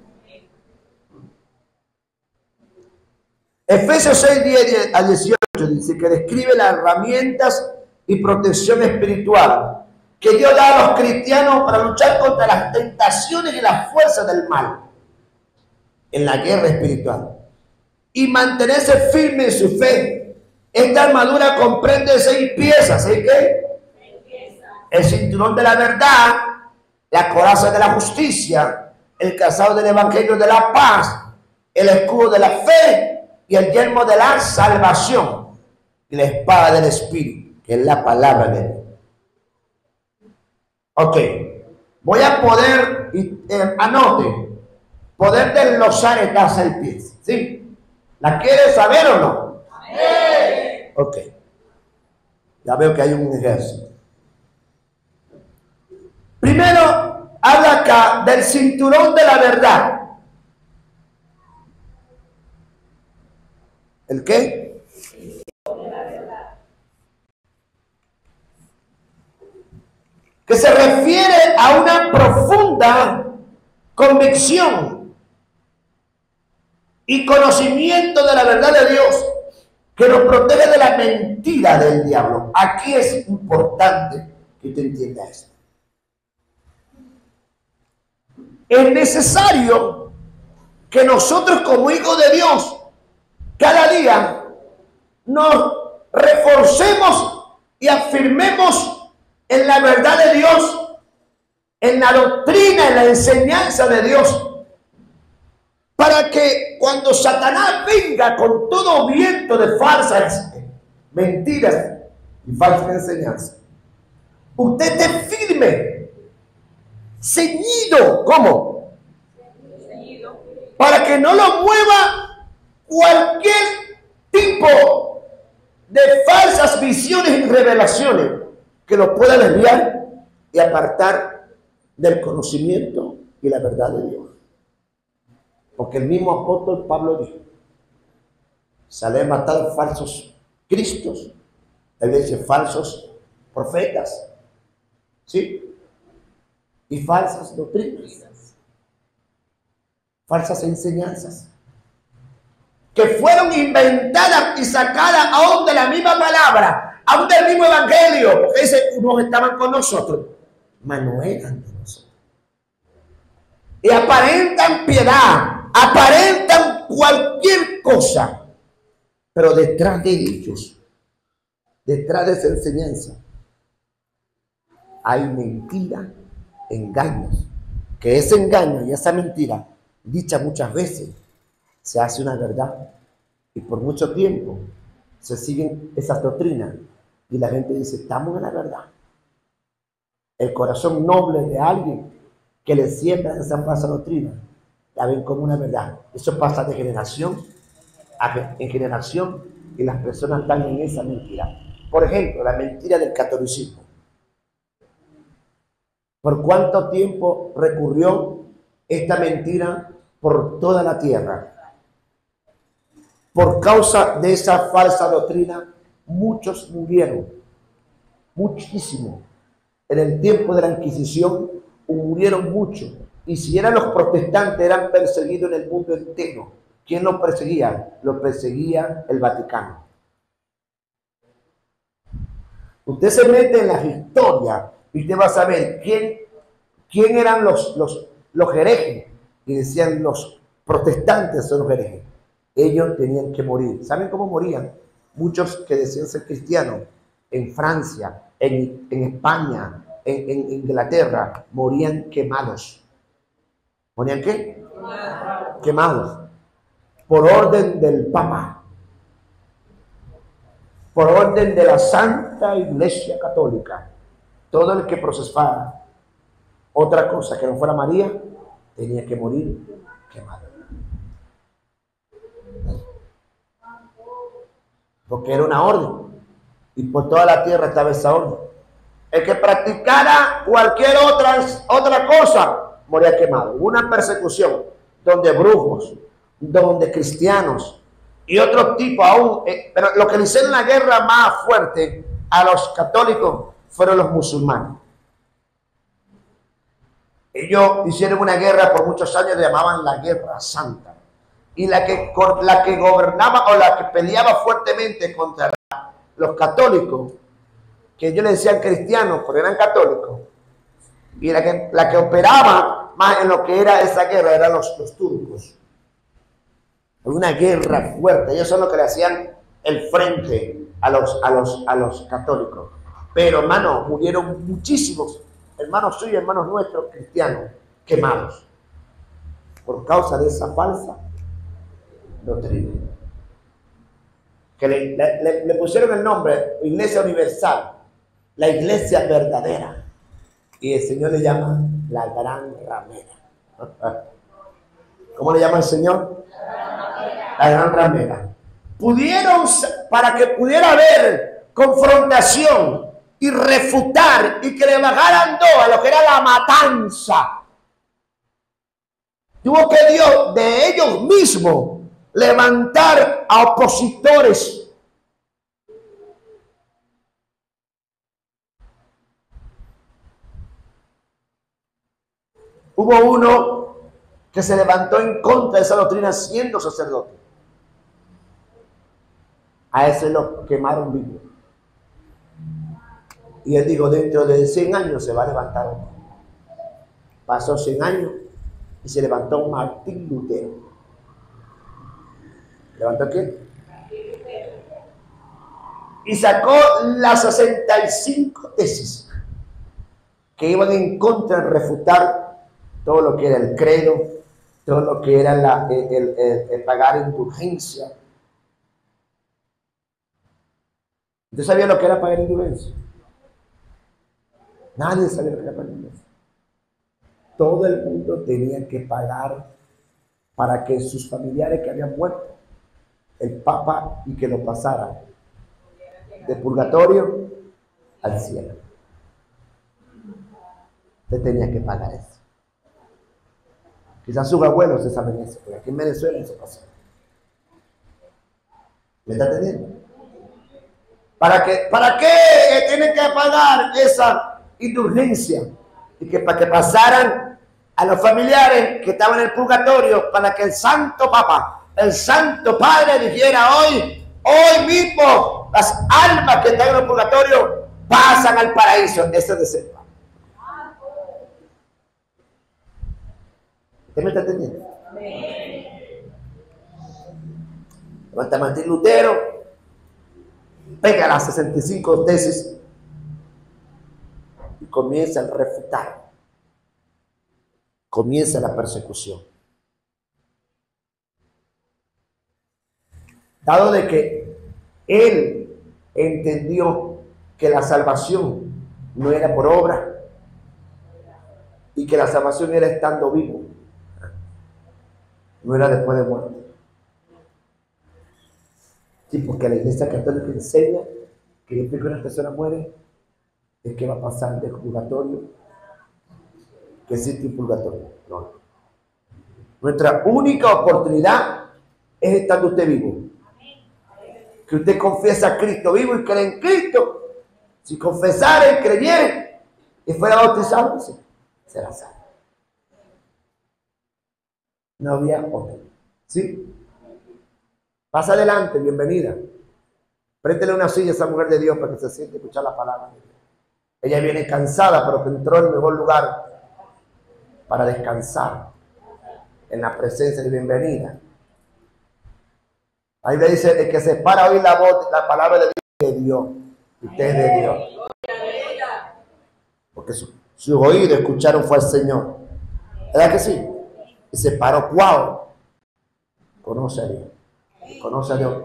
Efesios 6, 10 al 18 dice que describe las herramientas y protección espiritual que Dios da a los cristianos para luchar contra las tentaciones y las fuerzas del mal en la guerra espiritual y mantenerse firme en su fe. Esta armadura comprende 6 piezas. ¿Sí qué? El cinturón de la verdad, la coraza de la justicia, el calzado del evangelio de la paz, el escudo de la fe y el yelmo de la salvación y la espada del espíritu, que es la palabra de Dios. Ok, voy a poder, anote, poder desglosar estas 6 piezas. ¿Sí? ¿La quieres saber o no? ¡Sí! Ok. Ya veo que hay un ejército. Primero, habla acá del cinturón de la verdad. ¿El qué? Que se refiere a una profunda convicción y conocimiento de la verdad de Dios que nos protege de la mentira del diablo. Aquí es importante que usted entienda esto. Es necesario que nosotros como hijos de Dios cada día nos reforcemos y afirmemos en la verdad de Dios, en la doctrina, en la enseñanza de Dios, para que cuando Satanás venga con todo viento de falsas mentiras y falsas enseñanzas, usted esté firme, ceñido. ¿Cómo? Para que no lo mueva cualquier tipo de falsas visiones y revelaciones que lo pueda desviar y apartar del conocimiento y la verdad de Dios. Porque el mismo apóstol Pablo dijo: sale a matar falsos cristos, él dice falsos profetas, ¿sí? Y falsas doctrinas, falsas enseñanzas, que fueron inventadas y sacadas aún de la misma palabra, aún del mismo evangelio, porque dice, unos estaban con nosotros, mas no eran de nosotros. Y aparentan piedad, aparentan cualquier cosa, pero detrás de ellos, detrás de esa enseñanza, hay mentira, engaños, que ese engaño y esa mentira, dicha muchas veces, se hace una verdad, y por mucho tiempo se siguen esas doctrinas, y la gente dice, estamos en la verdad. El corazón noble de alguien que le siembra esa falsa doctrina, la ven como una verdad. Eso pasa de generación en generación, y las personas están en esa mentira. Por ejemplo, la mentira del catolicismo. ¿Por cuánto tiempo recurrió esta mentira por toda la tierra? Por causa de esa falsa doctrina, muchos murieron, muchísimo. En el tiempo de la Inquisición murieron muchos. Y si eran los protestantes, eran perseguidos en el mundo entero. ¿Quién los perseguía? Los perseguía el Vaticano. Usted se mete en las historias y usted va a saber quién eran los herejes. Y decían, los protestantes son los herejes. Ellos tenían que morir. ¿Saben cómo morían? Muchos que decían ser cristianos en Francia, en España, en Inglaterra, morían quemados. ¿Morían qué? Quemados. Por orden del Papa. Por orden de la Santa Iglesia Católica. Todo el que procesara otra cosa que no fuera María, tenía que morir quemado. Porque era una orden, y por toda la tierra estaba esa orden. El que practicara cualquier otra cosa moría quemado. Hubo una persecución donde brujos, donde cristianos y otro tipo aún, pero lo que le hicieron la guerra más fuerte a los católicos fueron los musulmanes. Ellos hicieron una guerra por muchos años, le llamaban la Guerra Santa. Y la que gobernaba o la que peleaba fuertemente contra los católicos, que ellos le decían cristianos, pero eran católicos, y la que operaba más en lo que era esa guerra eran los turcos. Una guerra fuerte, ellos son los que le hacían el frente a los católicos. Pero hermanos, murieron muchísimos hermanos suyos, hermanos nuestros cristianos, quemados por causa de esa falsa doctrina. Que le pusieron el nombre Iglesia Universal, la iglesia verdadera, y el Señor le llama la gran ramera. ¿Cómo le llama el Señor? La gran ramera. Para que pudiera haber confrontación y refutar, y que le bajaran dos a lo que era la matanza, tuvo que Dios de ellos mismos levantar a opositores. Hubo uno que se levantó en contra de esa doctrina siendo sacerdote. A ese lo quemaron vivo. Y él dijo, dentro de 100 años se va a levantar otro. Pasó 100 años y se levantó Martín Lutero. ¿Levantó quién? Y sacó las 65 tesis que iban en contra de refutar todo lo que era el credo, todo lo que era el pagar indulgencia. ¿Usted sabía lo que era pagar indulgencia? Nadie sabía lo que era pagar indulgencia. Todo el mundo tenía que pagar para que sus familiares que habían muerto, el Papa, y que lo pasaran de purgatorio al cielo. Usted tenía que pagar eso. Quizás sus abuelos se saben eso, porque aquí en Venezuela eso pasó. ¿Me está entendiendo? ¿Para qué tienen que pagar esa indulgencia? Y que para que pasaran a los familiares que estaban en el purgatorio, para que el Santo Papa, el Santo Padre dijera hoy mismo, las almas que están en el purgatorio pasan al paraíso. Eso es de ser. ¿Usted me está entendiendo? Levanta Martín Lutero, pega las 65 tesis y comienza a refutar. Comienza la persecución. Dado de que él entendió que la salvación no era por obra y que la salvación era estando vivo, no era después de muerte. Sí, porque la Iglesia Católica enseña que después que una persona muere, es que va a pasar del purgatorio, que existe un purgatorio. No. Nuestra única oportunidad es estando usted vivo. Que usted confiesa a Cristo vivo y cree en Cristo. Si confesara y creyera y fuera bautizado, será salvo. No había otra. ¿Sí? Pasa adelante, bienvenida. Préstele una silla a esa mujer de Dios para que se siente a escuchar la palabra de Dios. Ella viene cansada, pero que entró en el mejor lugar para descansar en la presencia de bienvenida. Ahí le dice, el que se para a oír la voz, la palabra de Dios. Usted es de Dios. Porque sus oídos escucharon fue el Señor. ¿Verdad que sí? Y se paró, wow. Conoce a Dios. Conoce a Dios.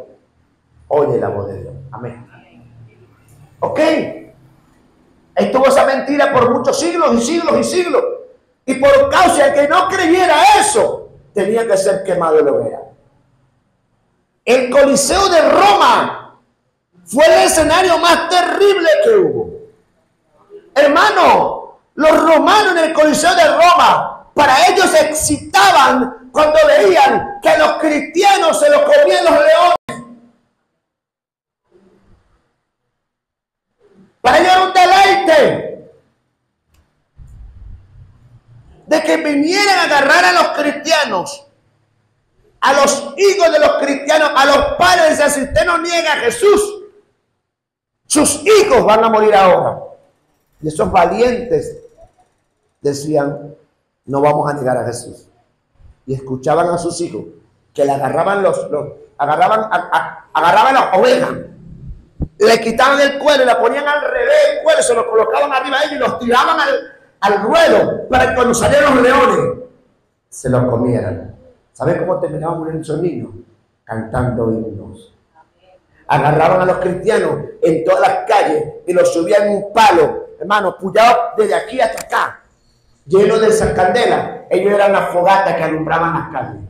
Oye la voz de Dios. Amén. Ok. Estuvo esa mentira por muchos siglos y siglos y siglos. Y por causa de que no creyera eso, tenía que ser quemado en la hoguera. El Coliseo de Roma fue el escenario más terrible que hubo. Hermano, los romanos en el Coliseo de Roma, para ellos se excitaban cuando veían que los cristianos se los comían los leones. Para ellos era un deleite de que vinieran a agarrar a los cristianos, a los hijos de los cristianos, a los padres. Decían, si usted no niega a Jesús, sus hijos van a morir ahora. Y esos valientes decían, no vamos a negar a Jesús. Y escuchaban a sus hijos que le agarraban agarraban las ovejas, le quitaban el cuero y la ponían al revés el cuero, se lo colocaban arriba de ellos y los tiraban al ruedo para que cuando salieran los leones se los comieran. ¿Saben cómo terminaban muriendo esos niños? Cantando himnos. Agarraban a los cristianos en todas las calles y los subían en un palo, hermano, puyados desde aquí hasta acá, lleno de esas candelas. Ellos eran las fogatas que alumbraban las calles.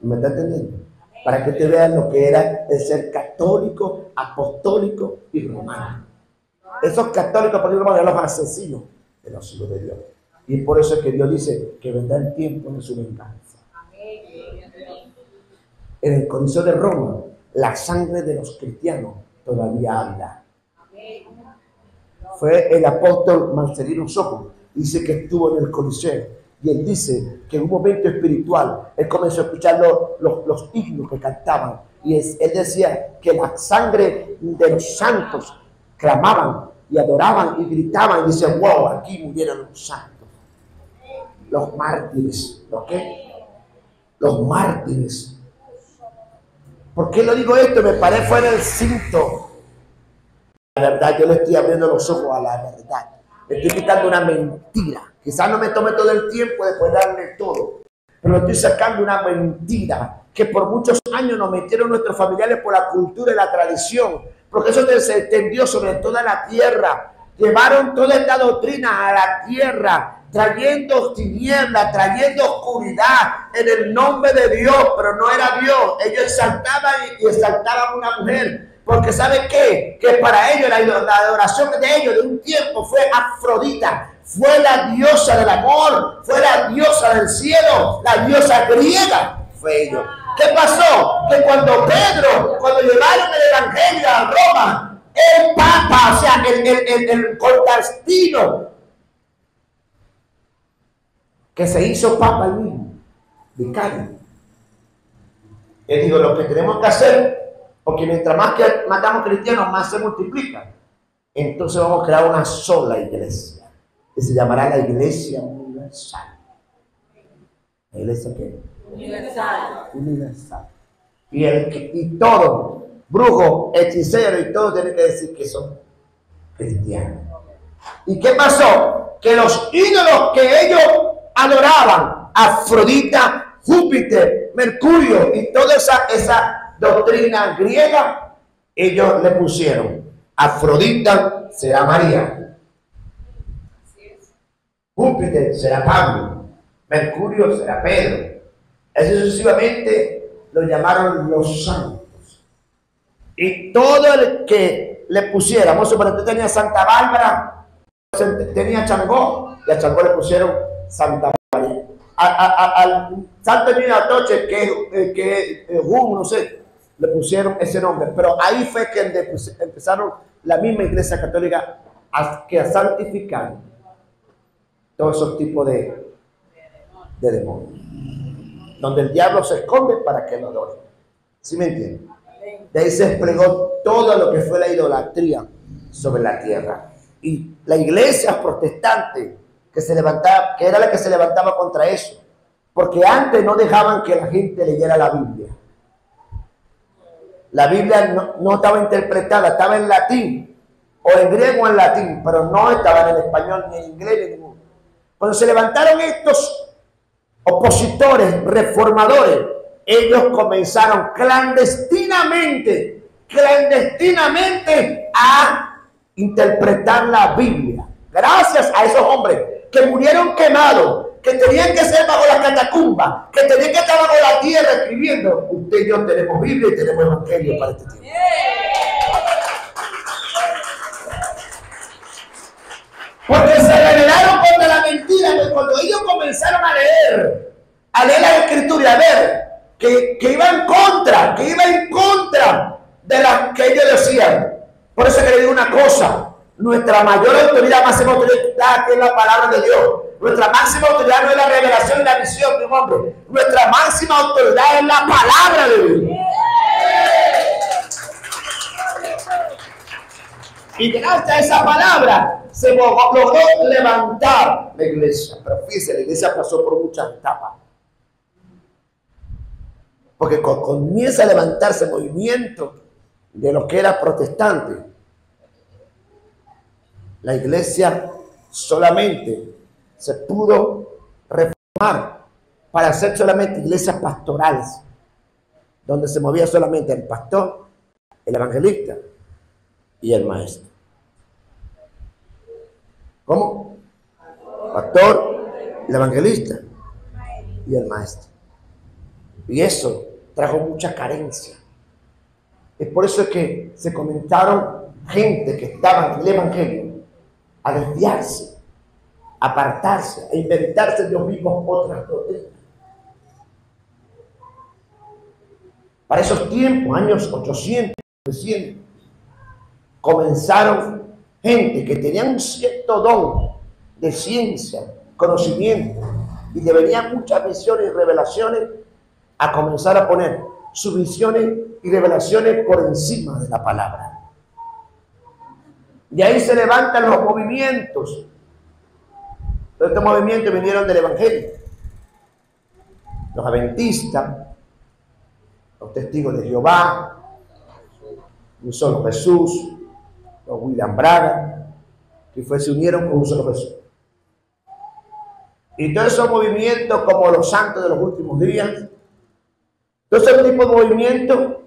¿Me está entendiendo? Para que te vean lo que era el ser católico, apostólico y romano. Esos católicos por ejemplo, eran los asesinos de los hijos de Dios. Y por eso es que Dios dice que vendrá el tiempo de su venganza. En el Coliseo de Roma, la sangre de los cristianos todavía habla. Fue el apóstol Marcelino Sojo, dice que estuvo en el Coliseo. Y él dice que en un momento espiritual, él comenzó a escuchar los himnos que cantaban. Y él decía que la sangre de los santos clamaban y adoraban y gritaban. Y decían, wow, aquí murieron los santos. Los mártires. ¿Los qué? Los mártires. ¿Por qué lo digo esto? Me paré fuera del cinto. La verdad, yo le estoy abriendo los ojos a la verdad. Le estoy quitando una mentira Quizás no me tome todo el tiempo de poder darle todo, pero estoy sacando una mentira que por muchos años nos metieron nuestros familiares por la cultura y la tradición, porque eso se extendió sobre toda la tierra. Llevaron toda esta doctrina a la tierra, trayendo tinieblas, trayendo oscuridad en el nombre de Dios, pero no era Dios. Ellos exaltaban y exaltaban a una mujer, porque ¿sabe qué? Que para ellos la adoración de ellos de un tiempo fue Afrodita, fue la diosa del amor, fue la diosa del cielo, la diosa griega, fue ellos. ¿Qué pasó? Que cuando llevaron el evangelio a Roma, el Papa, o sea, el Constantino, que se hizo Papa el mismo, vicario, él dijo, lo que tenemos que hacer, porque mientras más que matamos cristianos, más se multiplican. Entonces vamos a crear una sola iglesia, que se llamará la Iglesia Universal. ¿La iglesia qué? Universal. Universal. Y todo, brujo, hechicero y todo tienen que decir que son cristianos. ¿Y qué pasó? Que los ídolos que ellos adoraban, Afrodita, Júpiter, Mercurio y toda esa doctrina griega, ellos le pusieron Afrodita será María, Júpiter será Pablo, Mercurio será Pedro. Así sucesivamente lo llamaron los santos. Y todo el que le pusiéramos, por ejemplo, tenía Santa Bárbara, tenía Changó, y a Changó le pusieron Santa María. Al Santo Niño Atoche, que no sé, le pusieron ese nombre. Pero ahí fue que empezaron la misma Iglesia Católica a santificar todos esos tipos de demonios, donde el diablo se esconde para que lo adoren. ¿Sí me entienden? De ahí se desplegó todo lo que fue la idolatría sobre la tierra. Y la iglesia protestante que se levantaba, que era la que se levantaba contra eso, porque antes no dejaban que la gente leyera la Biblia. La Biblia no estaba interpretada, estaba en latín, o en griego o en latín, pero no estaba en español, ni en inglés, ni en ninguno. Cuando se levantaron estos opositores, reformadores, ellos comenzaron clandestinamente a interpretar la Biblia. Gracias a esos hombres que murieron quemados, que tenían que ser bajo la catacumba, que tenían que estar bajo la tierra escribiendo. Usted y yo tenemos Biblia y tenemos Evangelio para este tiempo. Porque se rebelaron contra la mentira. Cuando ellos comenzaron a leer la Escritura y a ver que iba en contra de las que ellos decían. Por eso que le digo una cosa: nuestra mayor autoridad, máxima autoridad, que es la palabra de Dios. Nuestra máxima autoridad no es la revelación y la visión de un hombre. Nuestra máxima autoridad es la palabra de Dios. Y gracias a esa palabra se logró levantar la iglesia. Pero fíjense, la iglesia pasó por muchas etapas. Porque comienza a levantarse el movimiento de lo que era protestante. La iglesia solamente se pudo reformar para hacer solamente iglesias pastorales, donde se movía solamente el pastor, el evangelista y el maestro. ¿Cómo? Pastor, el evangelista y el maestro. Y eso trajo mucha carencia. Es por eso que se comentaron gente que estaba en el evangelio a desviarse, a apartarse, a inventarse ellos mismos otras doctrinas. Para esos tiempos, años 800, 900, comenzaron gente que tenían un cierto don de ciencia, conocimiento, y le venían muchas visiones y revelaciones, a comenzar a poner sus visiones y revelaciones por encima de la palabra. Y ahí se levantan los movimientos. Todos estos movimientos vinieron del evangelio. Los adventistas, los testigos de Jehová, un solo Jesús, los William Braga, que se unieron con un solo Jesús. Y todos esos movimientos como los santos de los últimos días, todo ese tipo de movimientos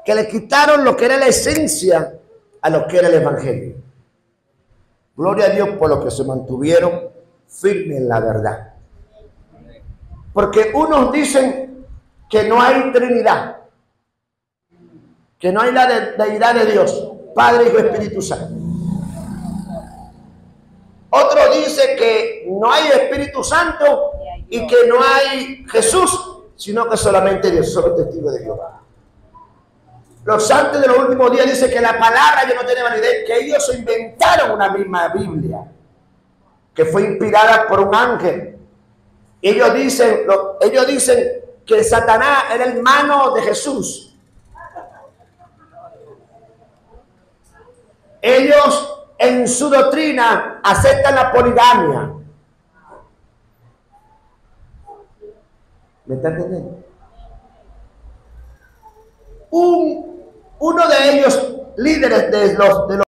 que le quitaron lo que era la esencia a lo que era el evangelio. Gloria a Dios por los que se mantuvieron firmes en la verdad. Porque unos dicen que no hay Trinidad, que no hay la deidad de Dios, Padre, Hijo y Espíritu Santo. Otro dice que no hay Espíritu Santo y que no hay Jesús, sino que solamente Dios, solo testigo de Jehová. Los santos de los últimos días dicen que la palabra ya no tiene validez, que ellos inventaron una misma Biblia, que fue inspirada por un ángel. Ellos dicen que Satanás era el hermano de Jesús. Ellos en su doctrina aceptan la poligamia. ¿Me está entendiendo? Uno de ellos, líderes de los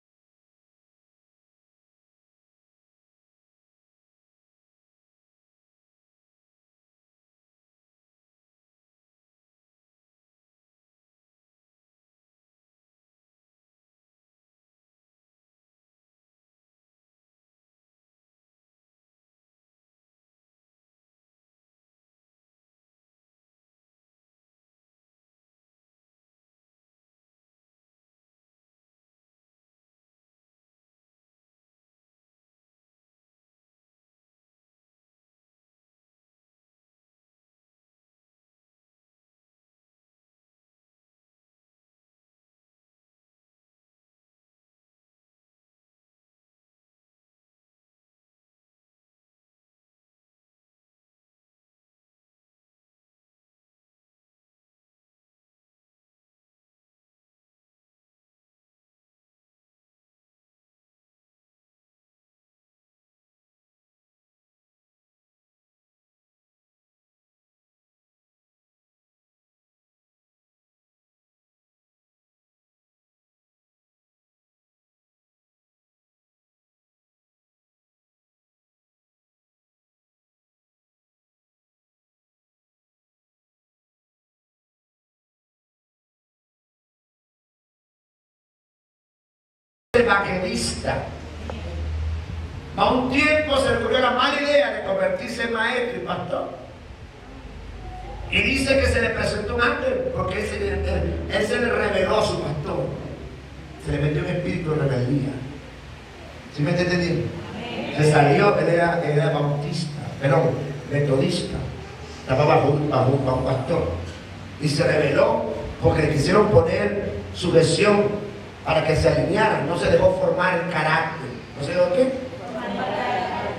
evangelista. A un tiempo se le ocurrió la mala idea de convertirse en maestro y pastor. Y dice que se le presentó un ángel porque él se le reveló a su pastor. Se le metió un espíritu de rebeldía. ¿Sí me está entendiendo? Se salió, él era bautista, perdón, metodista. Estaba bajo un pastor. Y se rebeló porque le quisieron poner su versión para que se alinearan. No se dejó formar el carácter. ¿No se dejó qué?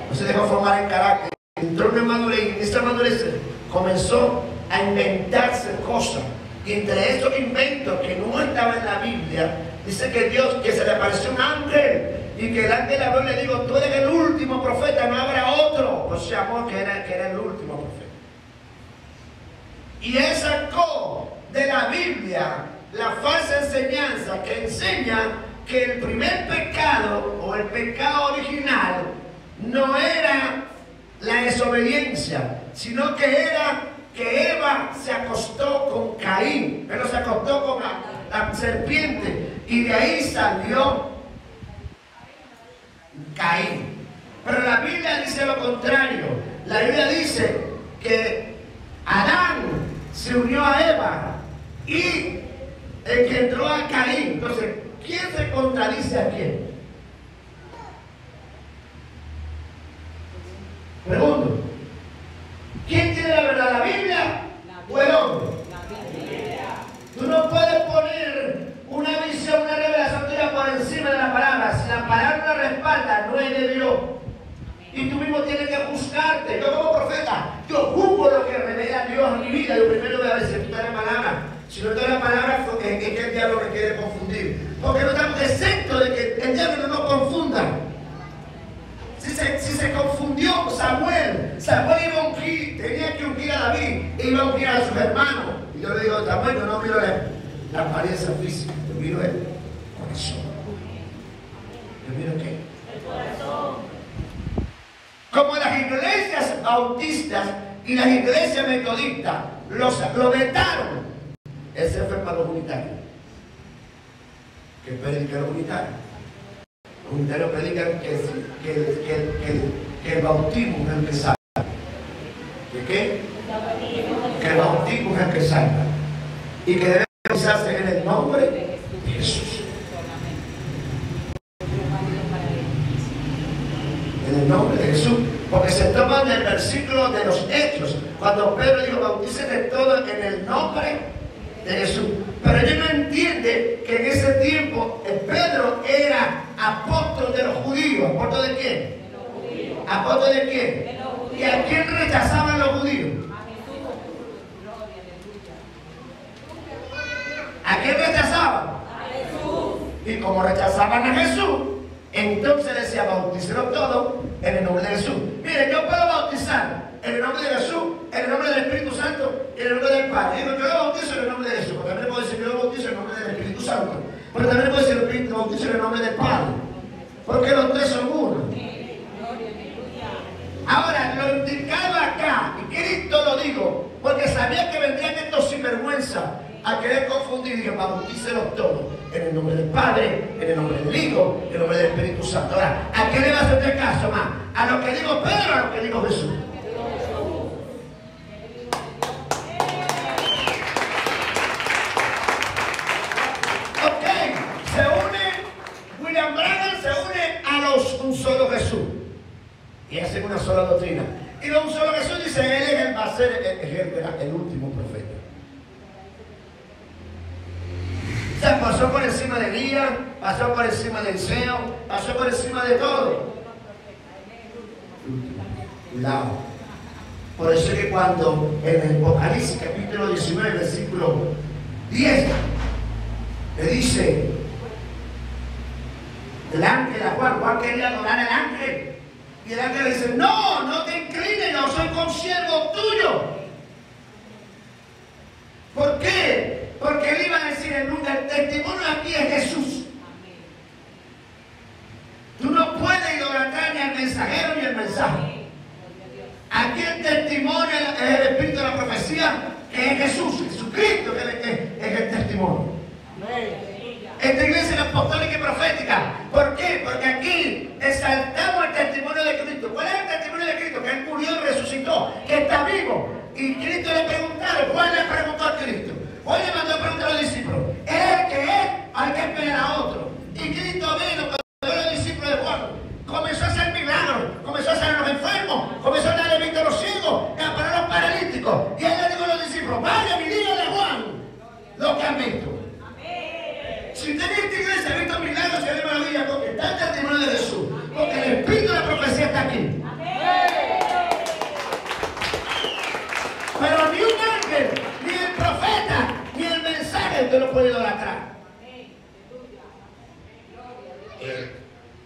No se dejó formar el carácter. Entró en madurez y en esa madurez comenzó a inventarse cosas. Y entre esos inventos que no estaban en la Biblia, dice que Dios, que se le apareció un ángel y que el ángel habló y le dijo: tú eres el último profeta, no habrá otro. Pues se llamó que era el último profeta. Y él sacó de la Biblia la falsa enseñanza que enseña que el primer pecado o el pecado original no era la desobediencia, sino que era que Eva se acostó con Caín, pero se acostó con la serpiente y de ahí salió Caín. Pero la Biblia dice lo contrario. La Biblia dice que Adán se unió a Eva y el que entró a Caín. Entonces, ¿quién se contradice a quién? Pregunto, ¿quién tiene la verdad, la Biblia o el hombre? Tú no puedes poner una visión, una revelación tuya por encima de la palabra. Si la palabra no la respalda, no es de Dios. Y tú mismo tienes que juzgarte. Yo como profeta, yo juzgo lo que revela Dios en mi vida. Yo primero voy a aceptar la palabra. Si no está la palabra, es que el diablo me quiere confundir. Porque no estamos exentos de que el diablo no nos confunda. Si se confundió Samuel iba a ungir, tenía que ungir a David, e iba a ungir a sus hermanos. Y yo le digo: Samuel, yo no miro la apariencia física, yo miro el corazón. ¿Yo miro qué? El corazón. Como las iglesias bautistas y las iglesias metodistas lo vetaron, ese fue para los unitarios. ¿Qué predican los unitarios? Los unitarios predican que el bautismo es el que salva. ¿Que qué? Que el bautismo es el que salva. Y que debe realizarse en el nombre de Jesús. En el nombre de Jesús. Porque se toman del versículo de los Hechos, cuando Pedro dijo: bautícense todo en el nombre de Jesús. Pero ellos no entienden que en ese tiempo Pedro era apóstol de los judíos. ¿Apóstol de quién? ¿Apóstol de quién? ¿Y a quién rechazaban los judíos? ¿A quién rechazaban? A Jesús. Y como rechazaban a Jesús, entonces decía: bautícelo todo en el nombre de Jesús. Mire, yo puedo bautizar en el nombre de Jesús, en el nombre del Espíritu Santo y en el nombre del Padre. Digo, yo lo bautizo en el nombre de Jesús, pero también puedo decir: yo lo bautizo en el nombre del Espíritu Santo, pero también puedo decir: lo bautizo en el nombre del Padre, porque los tres son uno. Ahora, lo indicado acá, y Cristo lo dijo, porque sabía que vendrían estos sinvergüenza a querer confundir, y dijo: bautícelos todos en el nombre del Padre, en el nombre del Hijo, en el nombre del Espíritu Santo. Ahora, ¿a qué le va a hacer caso más? ¿A lo que dijo Pedro o a lo que dijo Jesús? Ok, se une, William Branham se une a un solo Jesús y hacen una sola doctrina. Y un solo Jesús dice: él va a ser el último profeta. O sea, pasó por encima de Elías, pasó por encima de Eliseo, pasó por encima de todo. Cuidado. Por eso es que cuando en el Apocalipsis capítulo 19, versículo 10, le dice el ángel a Juan quería adorar al ángel. Y el ángel le dice: no, no te inclines, yo soy consiervo tuyo. ¿Por qué? Porque él iba a decir: el testimonio aquí es Jesús. Tú no puedes idolatrar ni al mensajero ni al mensaje. Aquí el testimonio es el espíritu de la profecía, que es Jesús, Jesucristo, que es el testimonio. Esta iglesia es apostólica y profética. ¿Por qué? Porque aquí exaltamos el testimonio de Cristo. ¿Cuál es el testimonio de Cristo? Que Él murió y resucitó, que está vivo. Y Cristo le preguntaron. Juan le preguntó a Cristo. Juan le mandó a preguntar a los discípulos: ¿es el que es? Hay que esperar a otro. Y Cristo vino cuando los discípulos de Juan. Comenzó a hacer milagros, comenzó a hacer a los enfermos, comenzó a darle vista a los ciegos, a parar a los paralíticos. Y él le dijo a los discípulos: vaya, mi díganle a Juan lo que han visto. Si usted en esta iglesia ha visto milagros y ha visto maravillas, porque está el testimonio de Jesús, porque el espíritu de la profecía está aquí. Pero ni un ángel, ni el profeta, ni el mensaje usted lo puede idolatrar.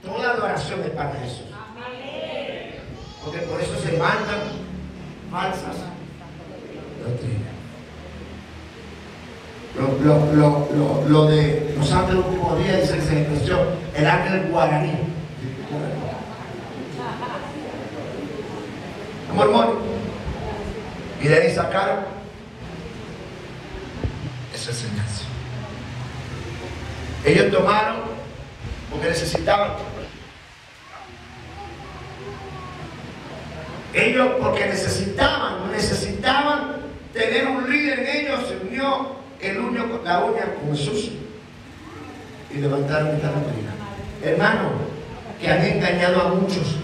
Toda adoración es para Jesús. Porque por eso se mandan falsas doctrinas. Lo de los ángeles del último día, dice que se expresó el ángel guaraní. Mormón. Y de ahí sacaron esa enseñanza. Ellos tomaron porque necesitaban. Ellos porque necesitaban tener un líder en ellos. Se unió la uña con Jesús y levantaron esta doctrina. Hermano, que han engañado a muchos.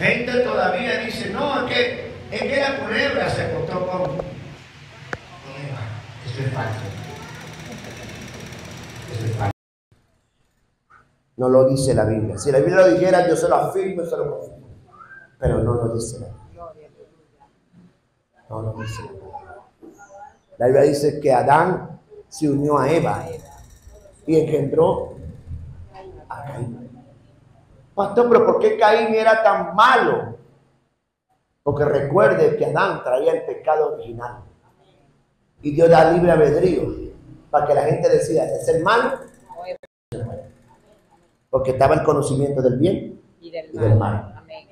Gente todavía dice: no, es que la culebra se acostó con Eva. Eso es falso. Eso es falso. No lo dice la Biblia. Si la Biblia lo dijera, yo se lo afirmo y se lo confirmo. Pero no lo dice la Biblia. No lo dice la Biblia. La Biblia dice que Adán se unió a Eva y engendró a Caín. Pastor, pero ¿por qué Caín era tan malo? Porque recuerde que Adán traía el pecado original. Y Dios da libre albedrío para que la gente decida: ¿es el malo? Porque estaba el conocimiento del bien Y del y del mal. mal. Amén.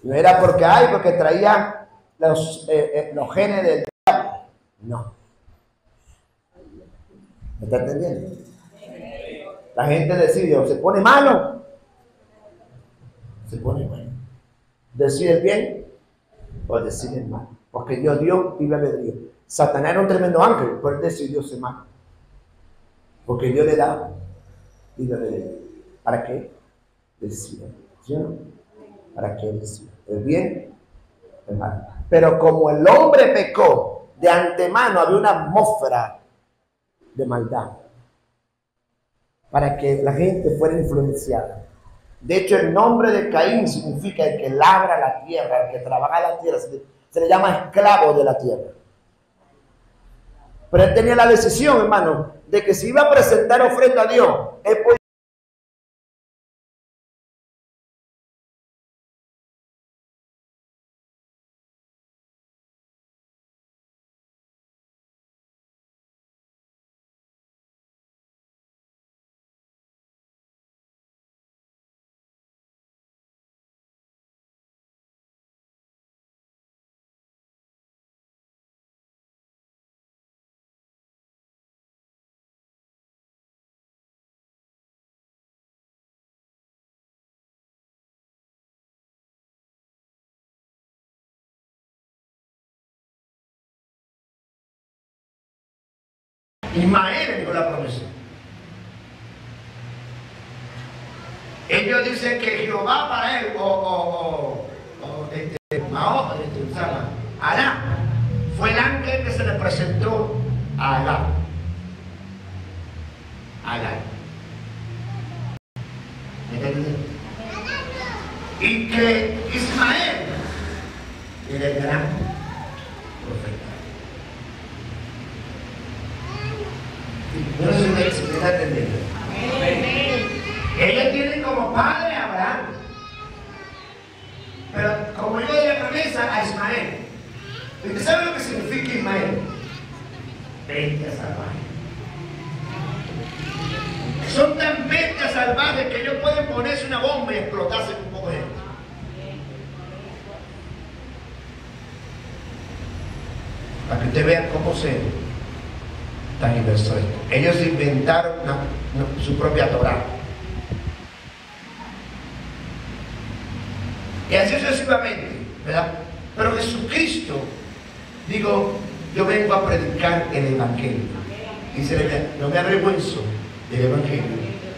No era porque traía los genes del diablo. No. ¿Me está entendiendo? La gente decide, o se pone malo, se pone bueno. Decide el bien o decide el mal. Porque Dios dio libre albedrío. Satanás era un tremendo ángel, pero él decidió ser malo. Porque Dios le da libre albedrío. ¿Para qué? Decida. ¿Sí o no? ¿Para qué decida? El bien, el mal. Pero como el hombre pecó, de antemano había una atmósfera de maldad para que la gente fuera influenciada. De hecho, el nombre de Caín significa el que labra la tierra, el que trabaja la tierra. Se le llama esclavo de la tierra. Pero él tenía la decisión, hermano, de que si iba a presentar ofrenda a Dios, él podía. Ismael dijo la promesa. Ellos dicen que Jehová para él, Adán, fue el ángel que se le presentó a Adán. Y que Ismael era el gran profeta. No sé si me está entendiendo. Ellos tienen como padre a Abraham, pero como hijo de la promesa a Ismael. ¿Usted sabe lo que significa Ismael? Bestia salvaje. Son tan bestias salvajes que ellos pueden ponerse una bomba y explotarse con un poco de gente. Para que usted vea cómo se tan inverso esto. Ellos inventaron su propia Torah. Y así sucesivamente, ¿verdad? Pero Jesucristo, digo, yo vengo a predicar el Evangelio. Dice, no me avergüenzo del Evangelio,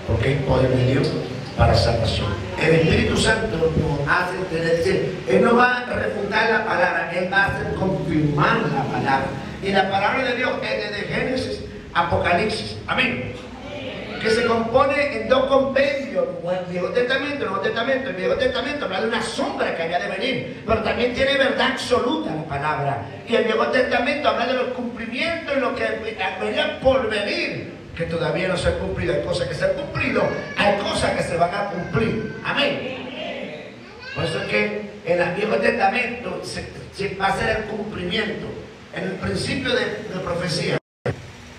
porque es poder de Dios para salvación. El Espíritu Santo nos hace tener, Él no va a refutar la palabra, Él va a hacer confirmar la palabra. Y la palabra de Dios es desde Génesis a Apocalipsis. Amén. Que se compone en dos compendios, el Viejo Testamento, el Nuevo Testamento. El Viejo Testamento habla de una sombra que había de venir, pero también tiene verdad absoluta la palabra. Y el Viejo Testamento habla de los cumplimientos y lo que venía por venir, que todavía no se han cumplido. Hay cosas que se han cumplido, hay cosas que se van a cumplir. Amén. Por eso es que en el Viejo Testamento se va a ser el cumplimiento, en el principio de profecía,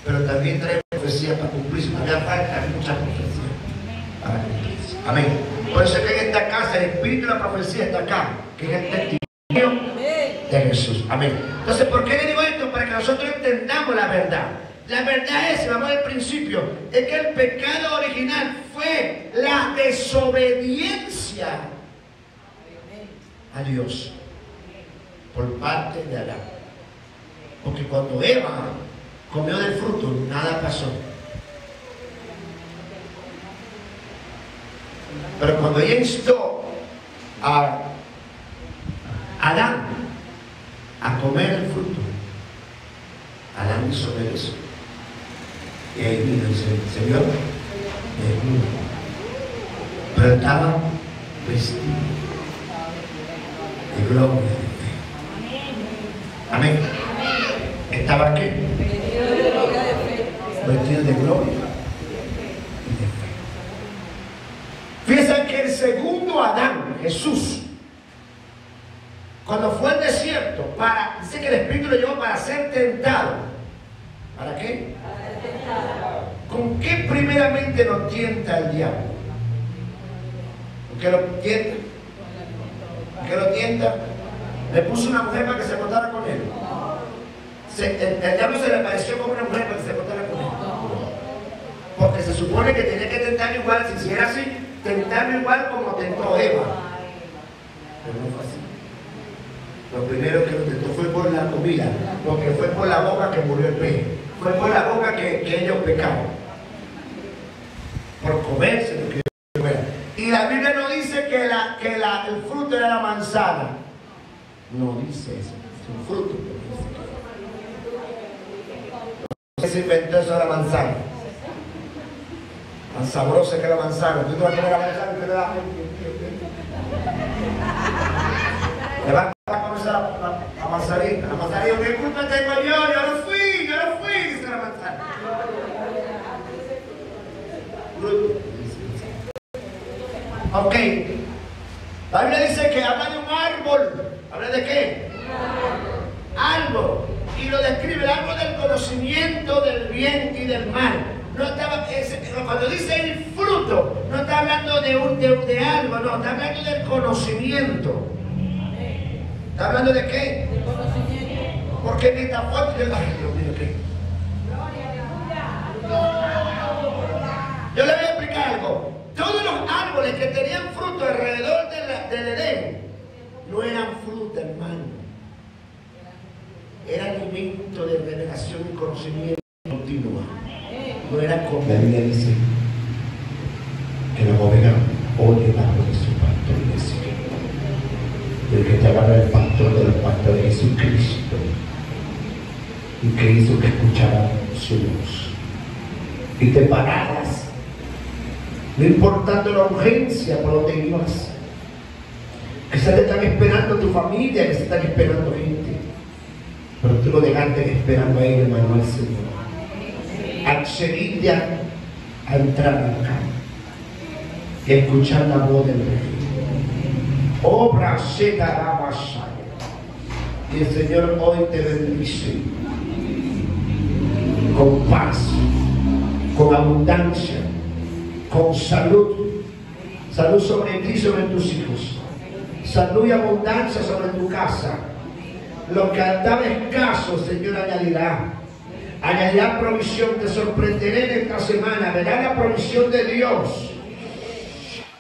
pero también trae profecía para cumplirse. Todavía falta mucha profecía para cumplirse. Amén. Por eso es que en esta casa el espíritu de la profecía está acá, que es el testimonio de Jesús. Amén. Entonces, ¿por qué le digo esto? Para que nosotros entendamos la verdad. La verdad es, vamos al principio, es que el pecado original fue la desobediencia a Dios por parte de Adán. Porque cuando Eva comió del fruto, nada pasó. Pero cuando ella instó a Adán a comer el fruto, Adán desobedeció. Y ahí vino el Señor desnudo, pero estaba vestido de gloria de fe. Amén. ¿Estaba qué? Vestido de gloria y de fe. Fíjense que el segundo Adán, Jesús, cuando fue al desierto, dice que el Espíritu lo llevó para ser tentado. ¿Para qué? ¿Con qué primeramente nos tienta el diablo? ¿Con qué lo tienta? ¿Con qué lo tienta? Le puso una mujer para que se acostara con él. El diablo se le apareció como una mujer para que se acostara con él. Porque se supone que tenía que tentarlo igual, si era así, tentarlo igual como tentó Eva. Pero no fue así. Lo primero que lo tentó fue por la comida, porque fue por la boca que murió el pez. Fue por la boca que ellos pecaron. Por comerse lo que fuera. Y la Biblia no dice que el fruto era la manzana. No dice eso. Es un fruto. No se inventó eso de la manzana. Tan sabrosa que la manzana. Tú te vas a comer la manzana y te le das. Le vas a comer la manzanita. La manzanita, ¿qué culpa tengo yo? Yo no fui, dice la manzana. Ok. La Biblia dice que habla de un árbol. ¿Habla de qué? Árbol. Y lo describe el árbol del conocimiento del bien y del mal. No estaba, cuando dice el fruto, no está hablando de algo, no, está hablando del conocimiento. ¿Está hablando de qué? Del conocimiento. Porque metafórico, ay Dios mío, ¿qué? Yo le voy a explicar algo. Todos los árboles que tenían fruto alrededor del Edén no eran fruta, hermano. Era alimento de revelación y conocimiento continua. No era comida. La Biblia dice que la oveja oye la voz de su pastor y dice: el que te agarra el pastor de los pastores es Jesucristo, y que hizo que escuchara su voz y te pararas, no importando la urgencia por donde ibas, que se te están esperando tu familia, que se están esperando gente, pero tú lo dejaste esperando a él, hermano, al Señor. Accediste a entrar a la cama y a escuchar la voz del Rey. Obra se dará más allá. Y el Señor hoy te bendice con paz, con abundancia, con salud. Salud sobre ti y sobre tus hijos. Salud y abundancia sobre tu casa. Lo que andaba escaso, Señor, añadirá. Añadirá provisión. Te sorprenderé en esta semana. Verá la provisión de Dios.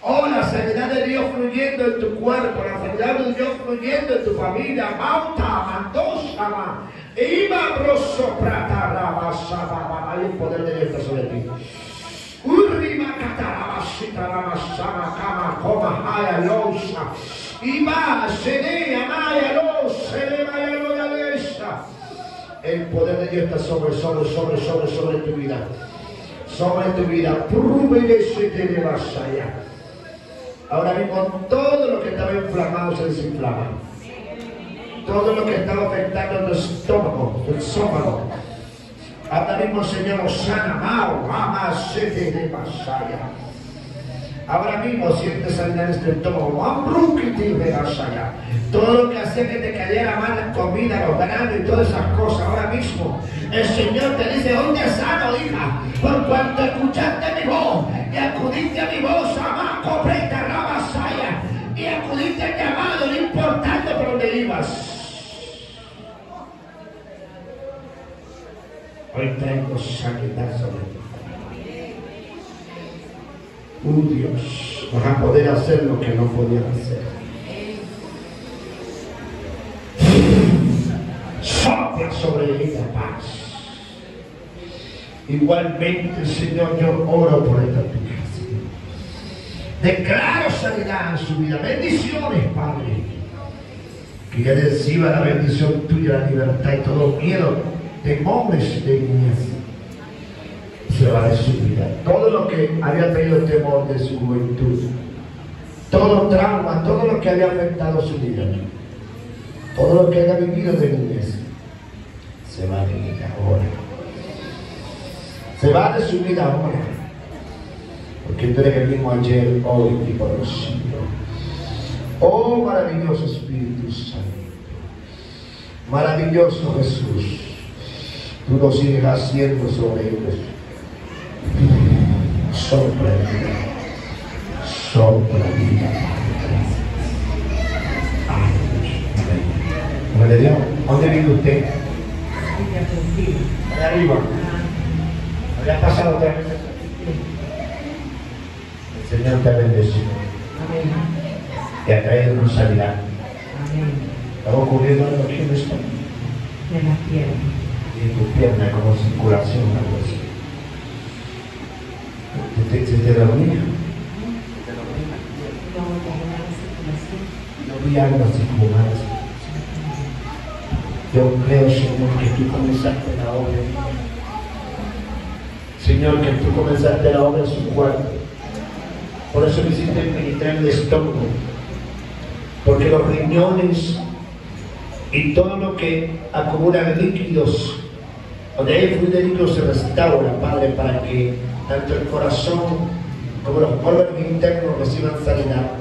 Oh, la sanidad de Dios fluyendo en tu cuerpo, la sanidad de Dios fluyendo en tu familia. Mauta, Mandosama, Iba, Rosso, Prata, Rabasaba. Hay un poder de Dios sobre ti. Urrima, Catarabasita, Ramasama, Kama, Coma, Haya, Losa. Iba, Senea, Maya, Losa, Maya, Losa. El poder de Dios está sobre tu vida. Sobre tu vida. Ahora mismo todo lo que estaba inflamado se desinflama. Todo lo que estaba afectando tu estómago, tu esófago. Ahora mismo, Señor, sana, mamá, se te masaya. Ahora mismo sientes sanidad en este estómago. Todo lo que hacía que te cayera mal la comida, los granos y todas esas cosas. Ahora mismo el Señor te dice: ¿dónde sano, hija? Por cuanto escuchaste mi voz y acudiste a mi voz, amaco, preta, rabasaya, y acudiste al llamado, no importando por donde ibas. Hoy traigo sanidad sobre ti. Dios, vas a poder hacer lo que no podían hacer. Sopla sobre ella paz. Igualmente, Señor, yo oro por esta aplicación. Declaro sanidad en su vida. Bendiciones, Padre. Que ella reciba la bendición tuya, la libertad y todo miedo, temores de niñez se va de su vida. Todo lo que había traído el temor de su juventud, todo trauma, todo lo que había afectado su vida, todo lo que haya vivido de niñez, se va de ella ahora. Se va de su vida ahora. Porque tú eres el mismo ayer, hoy y por los siglos. Oh, maravilloso Espíritu Santo. Maravilloso Jesús. Tú lo sigues haciendo sobre ellos. Sopla vida. Sopla vida. Amén. ¿Me dio? ¿Dónde vive usted? Allá arriba. ¿Había pasado otra vez? El Señor te ha bendecido. Te ha traído una sanidad. Está ocurriendo algo aquí en esto. De la pierna. Y en tu pierna como circulación, algo así. ¿Te dormía? No vi algo así como más. Yo creo, Señor, que tú comenzaste la obra. Señor, que tú comenzaste la obra en su cuerpo. Por eso me hiciste penetrar el estómago. Porque los riñones y todo lo que acumula líquidos, donde hay fluido de líquidos, se restaura, Padre, para que tanto el corazón como los órganos internos reciban sanidad,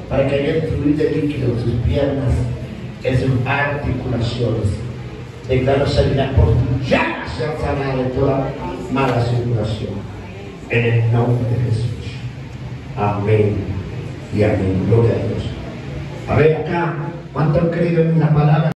para que haya fluido de líquido en sus piernas, en sus articulaciones. Declaro sanidad por tu llaga, sean sanadas de toda mala circulación. En el nombre de Jesús. Amén y amén. Gloria a Dios. A ver acá, ¿cuánto han creído en la palabra?